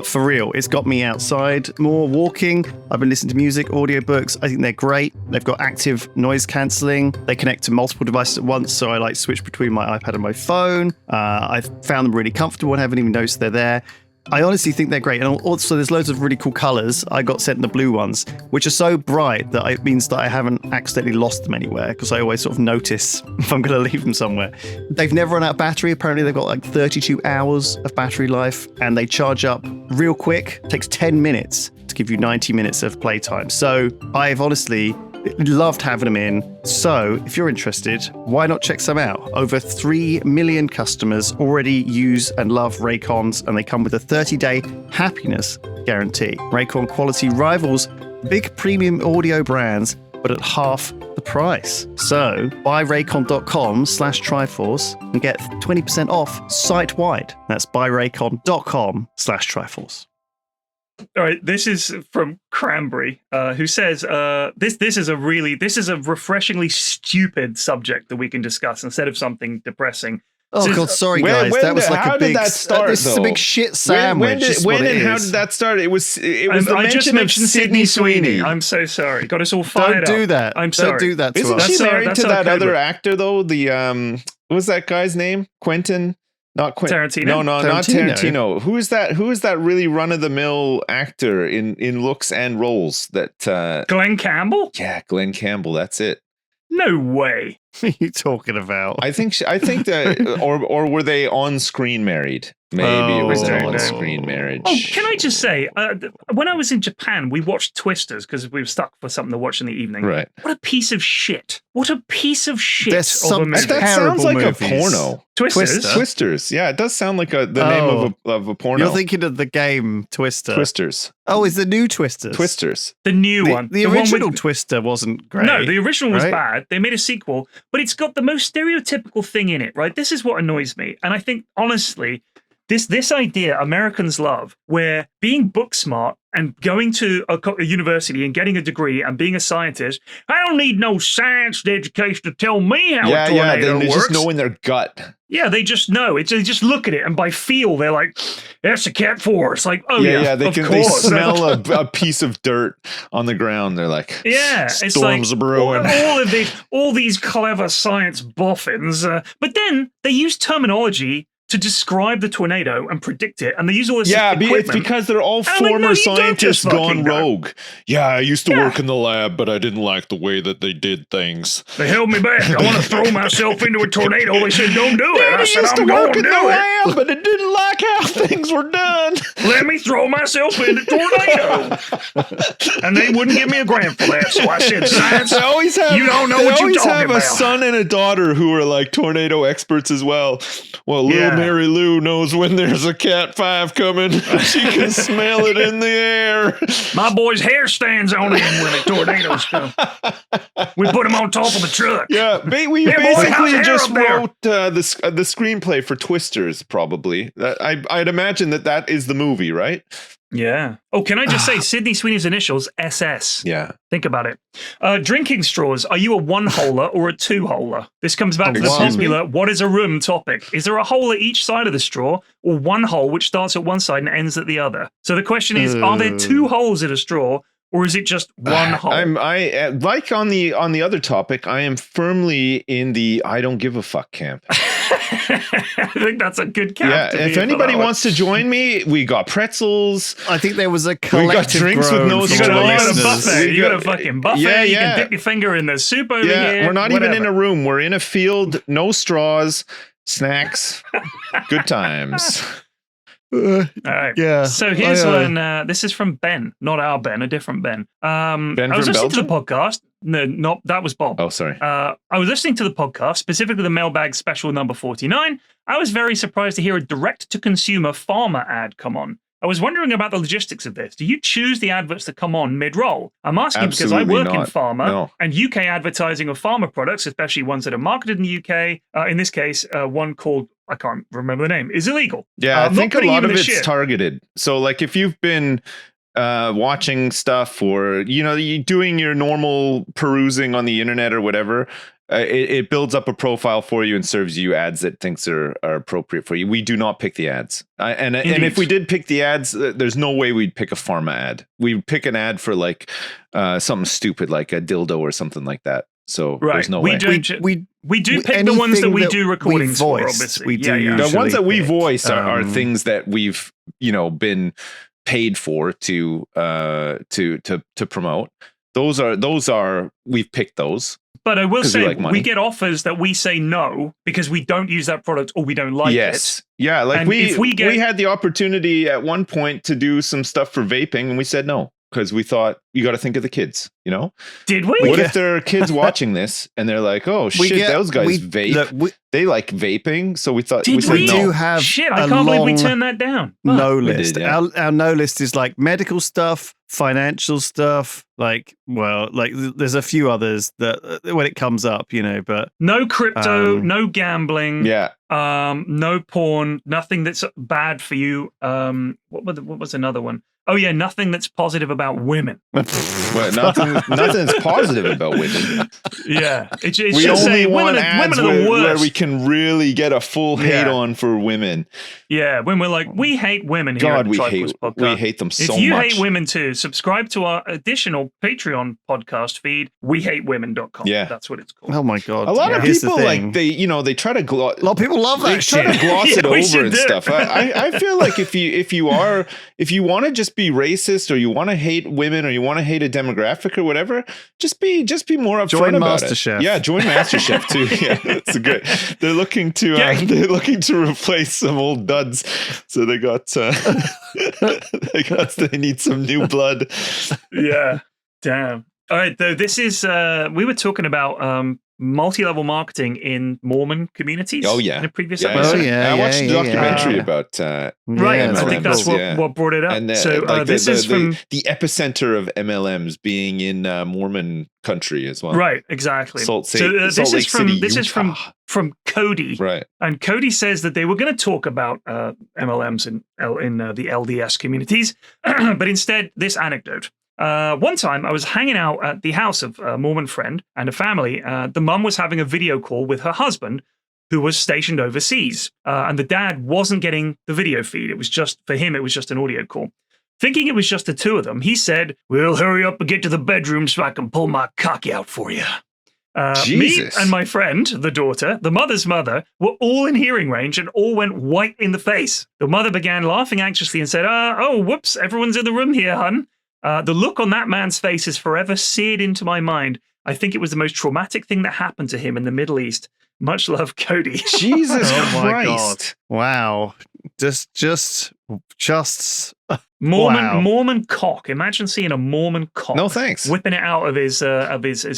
For real, it's got me outside more, walking. I've been listening to music, audiobooks. I think they're great. They've got active noise cancelling. They connect to multiple devices at once, so I like switch between my iPad and my phone. I've found them really comfortable and haven't even noticed they're there. I honestly think they're great. And also, there's loads of really cool colors. I got sent the blue ones, which are so bright that it means that I haven't accidentally lost them anywhere, because I always sort of notice if I'm going to leave them somewhere. They've never run out of battery. Apparently, they've got like 32 hours of battery life, and they charge up real quick. It takes 10 minutes to give you 90 minutes of playtime. So I've honestly loved having them in. So if you're interested, why not check some out? Over 3 million customers already use and love Raycons, and they come with a 30-day happiness guarantee. Raycon quality rivals big premium audio brands, but at half the price. So buy raycon.com/Triforce and get 20% off site-wide. That's buyraycon.com/Triforce. All right, this is from Cranberry, who says this is a refreshingly stupid subject that we can discuss instead of something depressing. Oh God, sorry guys, that was like a big. This is a big shit sandwich. When and how did that start? It was the mention of Sydney Sweeney. I'm so sorry. Got us all fired up. Don't do that. I'm sorry. Don't do that to Isn't us. she married to that other actor though? The what was that guy's name? Quentin. Not Quentin. Tarantino? No, not Tarantino. Who is that? Who is that really run-of-the-mill actor in looks and roles? That Glenn Campbell? Yeah, Glenn Campbell. That's it. No way. What are you talking about? I think that, or were they on-screen married? Maybe it was an on-screen marriage. Oh, can I just say, when I was in Japan, we watched Twisters because we were stuck for something to watch in the evening. Right. What a piece of shit. What a piece of shit. There's some that sounds like a porno. Twisters? Yeah, it does sound like the name of a porno. You're thinking of the game Twister. Twisters. Oh, is the new Twisters? Twisters. The new one. The original Twister wasn't great. No, the original was bad. They made a sequel, but it's got the most stereotypical thing in it, right? This is what annoys me. And I think, honestly, this idea Americans love, where being book smart and going to a university and getting a degree and being a scientist, I don't need no science education to tell me how a tornado they works. just know in their gut. Yeah, they just know. They just look at it, and by feel, they're like, that's a cat force. Like, oh yeah, they smell a piece of dirt on the ground. They're like, yeah, storms are brewing. All these clever science boffins, but then they use terminology to describe the tornado and predict it, and they use all this equipment. It's because they're all former scientists gone rogue. Yeah, I used to work in the lab, but I didn't like the way that they did things. They held me back. I want to throw myself into a tornado. They said, don't do it. I said, I'm going to do it. Lab, but it didn't like how things were done. Let me throw myself into tornado. And they wouldn't give me a grant for that, so I said, science, you don't know what you're talking about. They always have a son and a daughter who are like tornado experts as well. Well, Mary Lou knows when there's a Cat 5 coming. She can smell it in the air. My boy's hair stands on him when the tornadoes come. We put him on top of the truck. Yeah, we basically just wrote the screenplay for Twisters, probably. I'd imagine that is the movie, right? Yeah. Oh, can I just say Sydney Sweeney's initials, SS. Yeah. Think about it. Drinking straws. Are you a one-holer or a two-holer? This comes back to the popular what is a room topic. Is there a hole at each side of the straw, or one hole which starts at one side and ends at the other? So the question is, are there two holes in a straw, or is it just one hole? I like on the other topic, I am firmly in the I don't give a fuck camp. I think that's a good camp. Yeah, if anybody wants to join me, we got pretzels. I think there was a collective. We got drinks with no straws. You got a buffet. You got a fucking buffet. Yeah. You can dip your finger in the soup over here. We're not even in a room. We're in a field. No straws. Snacks. Good times. All right. Yeah. So here's one. This is from Ben, not our Ben, a different Ben. Ben I was from listening Belgium? to the podcast. No, that was Bob. Oh, sorry. I was listening to the podcast, specifically the Mailbag Special number 49. I was very surprised to hear a direct-to-consumer farmer ad come on. I was wondering about the logistics of this. Do you choose the adverts that come on mid-roll? I'm asking because I work in pharma, and UK advertising of pharma products, especially ones that are marketed in the UK, in this case, one called, I can't remember the name, is illegal. Yeah, I think a lot of it's targeted. So like if you've been watching stuff, or you doing your normal perusing on the internet or whatever, it builds up a profile for you and serves you ads that thinks are appropriate for you. We do not pick the ads, and if we did pick the ads, there's no way we'd pick a pharma ad. We'd pick an ad for like something stupid like a dildo or something like that. So there's no way. We do pick the ones that we do recordings for, obviously. We do the ones that we voice are things that we've been paid for to promote. Those are we've picked those. But I will say, we get offers that we say no because we don't use that product or we don't like it. Yeah, like we had the opportunity at one point to do some stuff for vaping, and we said no because we thought you got to think of the kids. Did we? What if there are kids watching this and they're like, "Oh shit, those guys vape. They like vaping." So we thought we said no. Have shit, I can't believe we turned that down. No list. Did, yeah. Our no list is like medical stuff, financial stuff. There's a few others that when it comes up, but no crypto, no gambling, no porn, nothing that's bad for you. What was another one? Oh yeah, nothing that's positive about women. Well, nothing's positive about women. Yeah, it's we just only saying want women ads are the worst. where we can really get a full hate on for women. Yeah, when we're like, we hate women here at the Triforce Podcast. We hate them so much. If you hate women too, subscribe to our additional Patreon podcast feed, wehatewomen.com. Yeah, that's what it's called. Oh my god! A lot of people they try to gloss. A lot of people love that shit. Try to gloss it over and stuff. I feel like if you want to just be racist, or you want to hate women, or you want to hate a demographic or whatever, just be more upfront about it. Chef. Yeah, join MasterChef too. Yeah, that's good. They're looking to replace some old duds, so they need some new blood. Yeah, damn. All right, though, this is we were talking about multi-level marketing in Mormon communities. Oh yeah, in a previous episode. I watched a documentary about right. And I think that's what brought it up. And this is from the epicenter of MLMs being in Mormon country as well. Right, exactly. This is from Cody. Right, and Cody says that they were going to talk about MLMs in the LDS communities, but instead this anecdote. One time I was hanging out at the house of a Mormon friend and a family. The mum was having a video call with her husband, who was stationed overseas. And the dad wasn't getting the video feed. It was just, for him, it was just an audio call. Thinking it was just the two of them, he said, "Well, hurry up and get to the bedroom so I can pull my cocky out for you." Me and my friend, the daughter, the mother's mother, were all in hearing range and all went white in the face. The mother began laughing anxiously and said, "Oh, whoops, everyone's in the room here, hun." The look on that man's face is forever seared into my mind. I think it was the most traumatic thing that happened to him in the Middle East. Much love, Cody. Jesus Christ. My God. Wow. Just Mormon cock. Imagine seeing a Mormon cock. No thanks. Whipping it out of his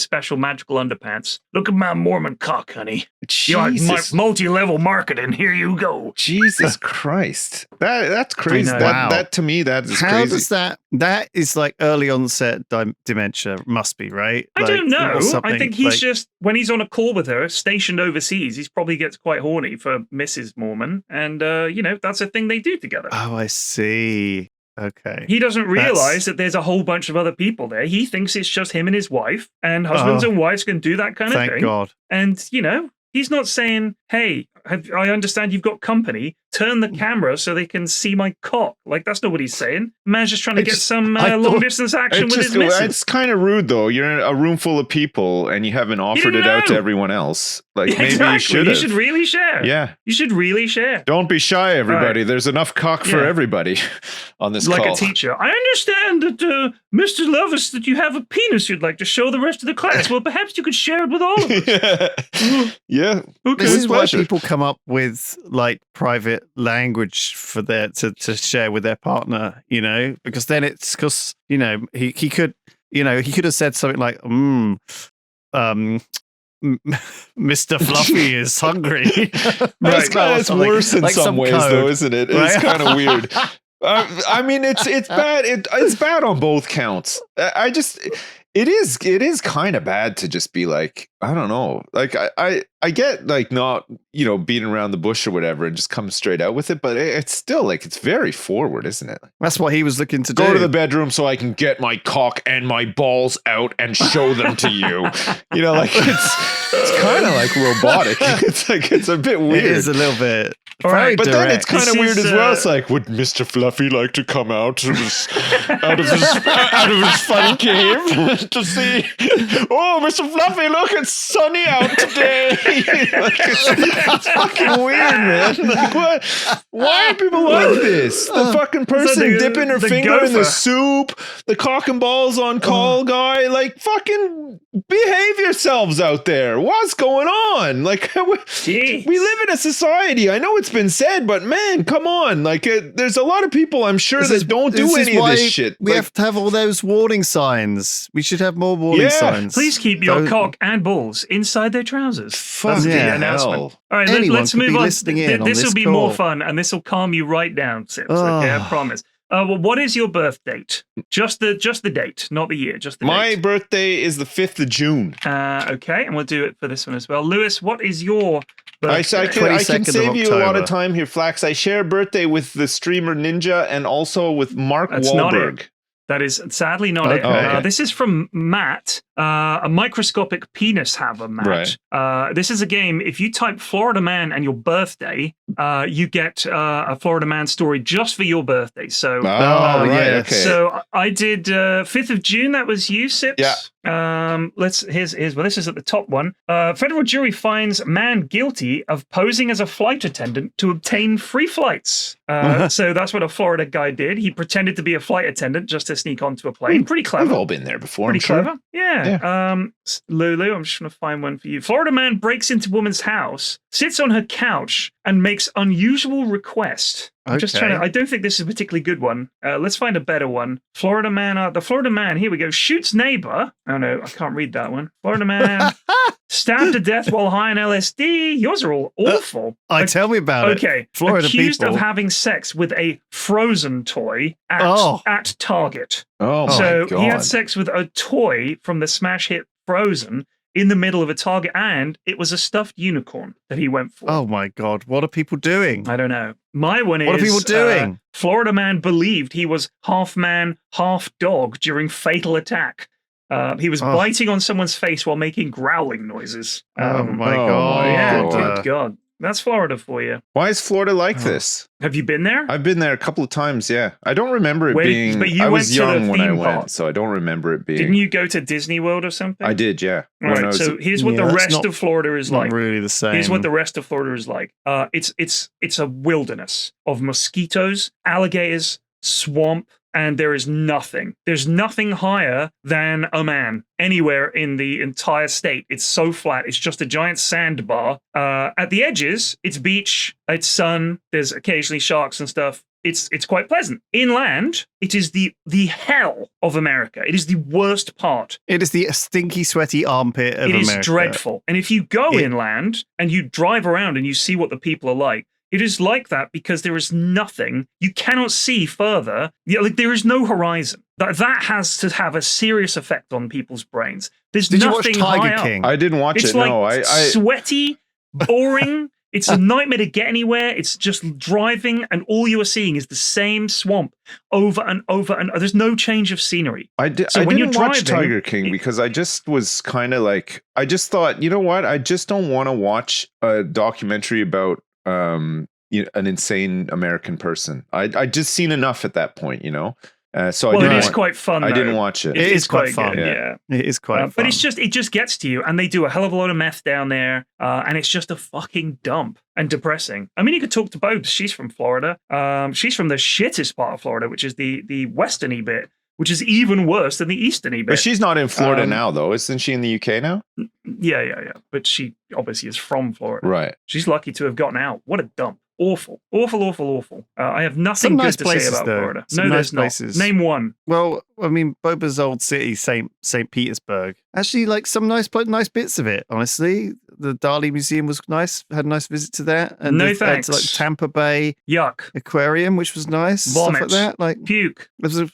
special magical underpants. Look at my Mormon cock, honey. Jesus. My multi-level marketing. Here you go. Jesus Christ. That's crazy. That to me, that is How crazy. Does that is like early onset dementia, must be, right? I don't know. I think he's just, when he's on a call with her, stationed overseas, he probably gets quite horny for Mrs. Mormon. And, that's a thing they do together. Oh, I see. Okay. He doesn't realize that the's a whole bunch of other people there. He thinks it's just him and his wife, and husbands and wives can do that kind of thing. Thank God. And, he's not saying, "Hey, I understand you've got company. Turn the camera so they can see my cock." Like, that's not what he's saying. Man's just trying to get some long-distance action with his missus. It's kind of rude, though. You're in a room full of people, and you haven't offered it out to everyone else. Like, maybe you should. You should really share. Yeah. You should really share. Don't be shy, everybody. Right. There's enough cock for everybody on this call. Like a teacher. "I understand that, Mr. Lovis, that you have a penis you'd like to show the rest of the class. Well, perhaps you could share it with all of us." Yeah. Okay. This is why people come up with, like, private language for to share with their partner, because then it's because he could have said something like Mr. Fluffy is hungry. That's worse in some ways, though, isn't it? It's kind of weird. I mean, it's bad. It's bad on both counts. It is kind of bad to just be like, I don't know. Like I get like not, beating around the bush or whatever and just come straight out with it, but it's still like it's very forward, isn't it? That's what he was looking to do. Go to the bedroom so I can get my cock and my balls out and show them to you. Like it's kind of like robotic. It's a bit weird. It is a little bit. All right, but then it's kind of weird as well. It's like, would Mr. Fluffy like to come out of his fun cave to see? Oh, Mr. Fluffy, look, it's sunny out today. It's fucking weird, man. Like, what? Why are people like this? The fucking person dipping her finger in the soup, the cock and balls on call guy. Like, fucking behave yourselves out there. What's going on? Like, we live in a society. I know it's been said, but man, come on. Like, there's a lot of people, I'm sure, that don't do any of this shit. We have to have all those warning signs. We should have more warning signs. Please keep your cock and balls inside their trousers. That's the announcement. All right, let's move on. This will be more fun, and this will calm you right down, Sips. Okay, I promise. Well, what is your birth date? Just the date, not the year. Just the date. My birthday is the 5th of June. Okay, and we'll do it for this one as well. Lewis, what is your birthday? I can save you a lot of time here, Flax. I share a birthday with the streamer Ninja and also with Mark Wahlberg. Not it. That is sadly not it. Okay. This is from Matt, a microscopic penis haver, Matt. Right. This is a game. If you type Florida Man and your birthday, you get a Florida Man story just for your birthday. So, okay. So I did 5th of June. That was you, Sips. Yeah. Here's this is at the top one. Federal jury finds man guilty of posing as a flight attendant to obtain free flights. So that's what a Florida guy did. He pretended to be a flight attendant just to sneak onto a plane. Pretty clever. We've all been there before. Pretty clever. Yeah. Lulu, I'm just going to find one for you. Florida man breaks into woman's house, sits on her couch, and makes unusual request. I'm just trying to. I don't think this is a particularly good one. Let's find a better one. Florida man. The Florida man. Here we go. Shoots neighbor. Oh no, I can't read that one. Florida man stabbed to death while high on LSD. Yours are all awful. Tell me about it. Okay. Florida accused people. of having sex with a Frozen toy at Target. Oh my God. So he had sex with a toy from the smash hit Frozen in the middle of a Target, and it was a stuffed unicorn that he went for. Oh my God, what are people doing? I don't know. My one is, what are people doing? Florida man believed he was half man, half dog during fatal attack. He was biting on someone's face while making growling noises. Oh my God. Yeah, good God. That's Florida for you. Why is Florida like this? Have you been there? I've been there a couple of times, yeah. I don't remember it being... But you I went was to young the when I theme went, park. so I don't remember it being... Didn't you go to Disney World or something? I did, yeah. All right, so here's what the rest of Florida is like. Not really the same. Here's what the rest of Florida is like. It's a wilderness of mosquitoes, alligators, swamp, and there is nothing. There's nothing higher than a man anywhere in the entire state. It's so flat. It's just a giant sandbar. At the edges, it's beach, it's sun. There's occasionally sharks and stuff. It's quite pleasant. Inland, it is the hell of America. It is the worst part. It is the stinky, sweaty armpit of America. It is dreadful. And if you go inland and you drive around and you see what the people are like, it is like that because there is nothing. You cannot see further. Like there is no horizon. That has to have a serious effect on people's brains. There's nothing you watch high Tiger King? up. I didn't watch It's it. like No, I sweaty, boring. It's a nightmare to get anywhere. It's just driving, and all you are seeing is the same swamp over and over, and there's no change of scenery. I didn't watch Tiger King because I just was kind of like, I just thought, you know what? I just don't want to watch a documentary about an insane American person. I just seen enough at that point, you know. So it is quite fun. I didn't watch it. It is quite fun. Good, yeah, it is quite fun. But it just gets to you, and they do a hell of a lot of meth down there, and it's just a fucking dump and depressing. I mean, you could talk to Bobes. She's from Florida. She's from the shittest part of Florida, which is the westerny bit, which is even worse than the easterny bit. But she's not in Florida now, though. Isn't she in the UK now? Yeah. But she obviously is from Florida. Right. She's lucky to have gotten out. What a dump. Awful. I have nothing good to say about Florida. No, there's not. Name one. Well, I mean, Boba's old city, St. Petersburg. Actually, like some nice bits of it, honestly. The Dali Museum was nice. Had a nice visit to that. And no thanks. Like Tampa Bay Yuck. Aquarium, which was nice. Vomit. Stuff like that. Like puke. There was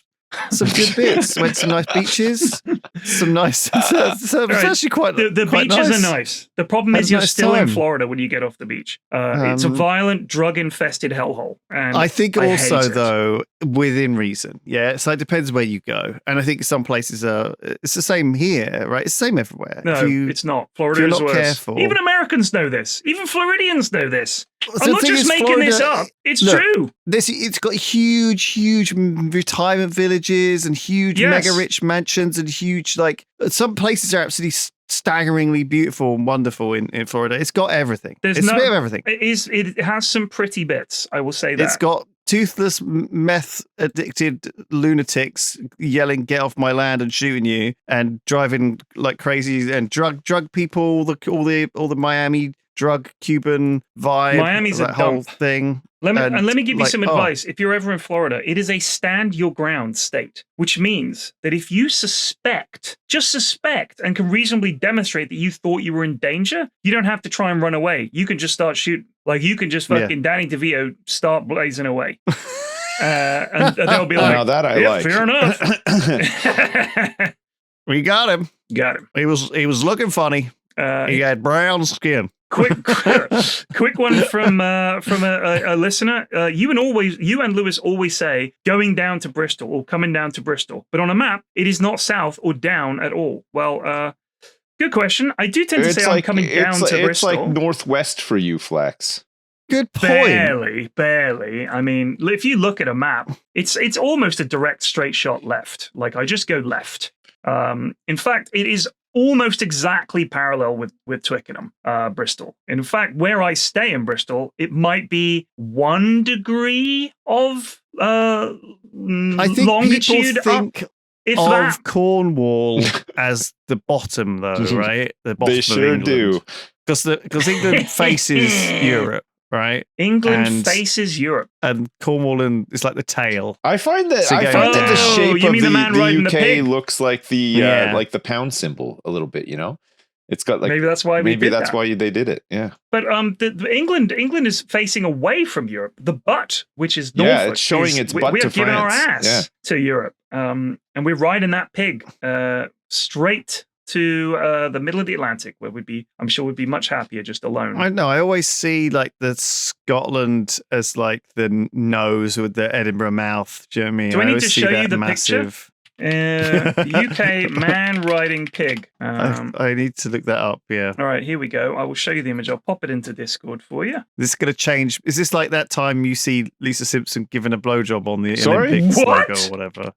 some good bits. Went to nice beaches. some nice. It's actually quite. The quite beaches nice. are nice. The problem is you're still in Florida when you get off the beach. It's a violent, drug-infested hellhole. And I think I also hate it. though within reason. Yeah, so it depends where you go, and I think some places are. It's the same here, right? It's the same everywhere. No, it's not. Florida is worse. Careful, even Americans know this. Even Floridians know this. I'm the not thing just is, making Florida, this up. It's look, true. It's got huge retirement villages and huge mega rich mansions and huge some places are absolutely staggeringly beautiful and wonderful in Florida. It's got everything. It's a bit of everything. It has some pretty bits. I will say that. It's got toothless meth addicted lunatics yelling "Get off my land" and shooting you and driving like crazy and drug people. All the Miami drug Cuban vibe. Miami's that a whole dump. thing. Let me give you some advice. If you're ever in Florida, it is a stand your ground state, which means that if you just suspect, and can reasonably demonstrate that you thought you were in danger, you don't have to try and run away. You can just start shooting. Like you can just fucking Danny DeVito start blazing away. And they'll be like, now that I like. Fair enough. We got him. Got him. He was looking funny. He had brown skin. Quick one from a listener. You and Lewis always say going down to Bristol or coming down to Bristol, but on a map it is not south or down at all. Well, good question. I do tend to say I'm coming down to Bristol. It's like northwest for you, Flex. Good point. Barely. I mean, if you look at a map, it's almost a direct straight shot left. Like I just go left. In fact, it is almost exactly parallel with Twickenham, Bristol. In fact, where I stay in Bristol, it might be 1 degree of I think longitude people think of Cornwall as the bottom, though, right? The bottom. They sure do, because England faces Europe. Right, England faces Europe, and Cornwall is like the tail. I find that the shape of the UK looks like the like the pound symbol a little bit. You know, it's got like maybe that's why why they did it. Yeah, but England is facing away from Europe. The butt, which is Norfolk, it's showing its butt to France. We're giving our ass to Europe, and we're riding that pig straight to the middle of the Atlantic, where I'm sure we'd be much happier just alone. I know. I always see like the Scotland as like the nose with the Edinburgh mouth. Do you know what I mean? Do I need to show you the massive picture? UK man riding pig. I need to look that up. Yeah. All right, here we go. I will show you the image. I'll pop it into Discord for you. This is going to change. Is this like that time you see Lisa Simpson giving a blowjob on the Olympics logo or whatever?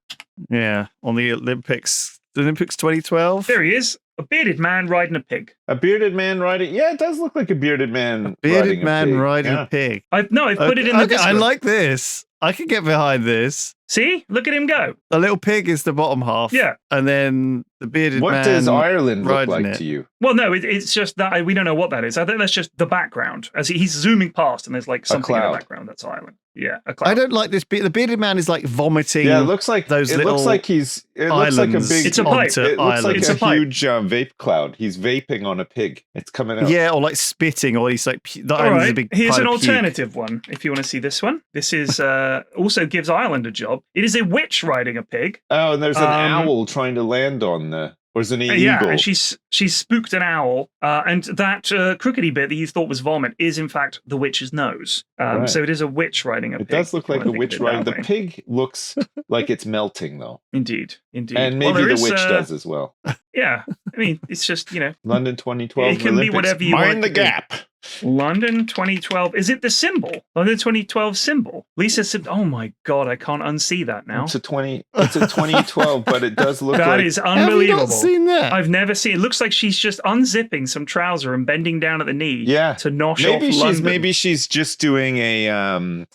Yeah, on the Olympics 2012. There he is. A bearded man riding a pig. A bearded man riding. Yeah, it does look like a bearded man. Riding a pig. I've put it in the Discord. I like this. I can get behind this. See? Look at him go. The little pig is the bottom half. Yeah. And then the bearded man. What does Ireland look like to you? Well, no, it's just that we don't know what that is. I think that's just the background. As he's zooming past and there's like something in the background. That's Ireland. Yeah, a cloud. I don't like this. The bearded man is like vomiting. Yeah, it looks like those it little looks like he's. It looks like a big. It's a pipe. It looks like it's a huge vape cloud. He's vaping on a pig. It's coming out. Yeah, or like spitting, or he's like. All right. Here's an alternative one. If you want to see this one, this is also gives Ireland a job. It is a witch riding a pig. Oh, and there's an owl trying to land on the. Or is it an eagle? Yeah, and she's spooked an owl, and that crookedy bit that you thought was vomit is in fact the witch's nose. Right. So it is a witch riding a pig. It does look like a witch riding. The pig looks like it's melting, though. Indeed. And maybe the witch does as well. Yeah, I mean, it's just London 2012. It can Olympics. be whatever you Mind want. the gap. London 2012. Is it the symbol? London 2012 symbol. Lisa said, "Oh my god, I can't unsee that now." It's a 2012, but it does look that like is unbelievable. Have you not seen that? I've never seen. It looks like she's just unzipping some trouser and bending down at the knee. To nosh off London. Maybe she's just doing a.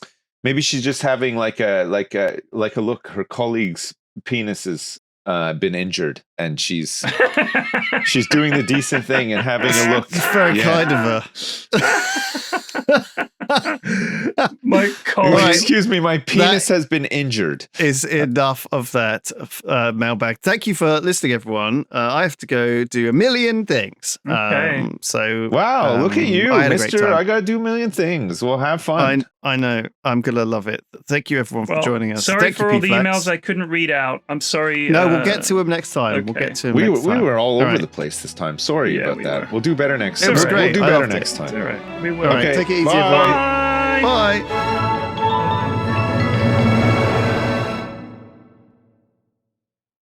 Maybe she's just having like a look. Her colleagues' penises been injured, and she's doing the decent thing and having a look. It's very kind of her. My colleague. Excuse me, my penis has been injured. Is enough of that mailbag. Thank you for listening, everyone. I have to go do a million things. Okay. Wow, look at you, Mister. I gotta do a million things. We'll have fun. I know. I'm gonna love it. Thank you, everyone, for joining us. Sorry for all the emails I couldn't read out. I'm sorry. No, we'll get to them next time. Okay. We'll get to we next time. were all over the place this time. Sorry about that. We'll do better next time. It was great. We'll do better next time. All right. We will. All right, take it easy, Bye. everyone. Bye.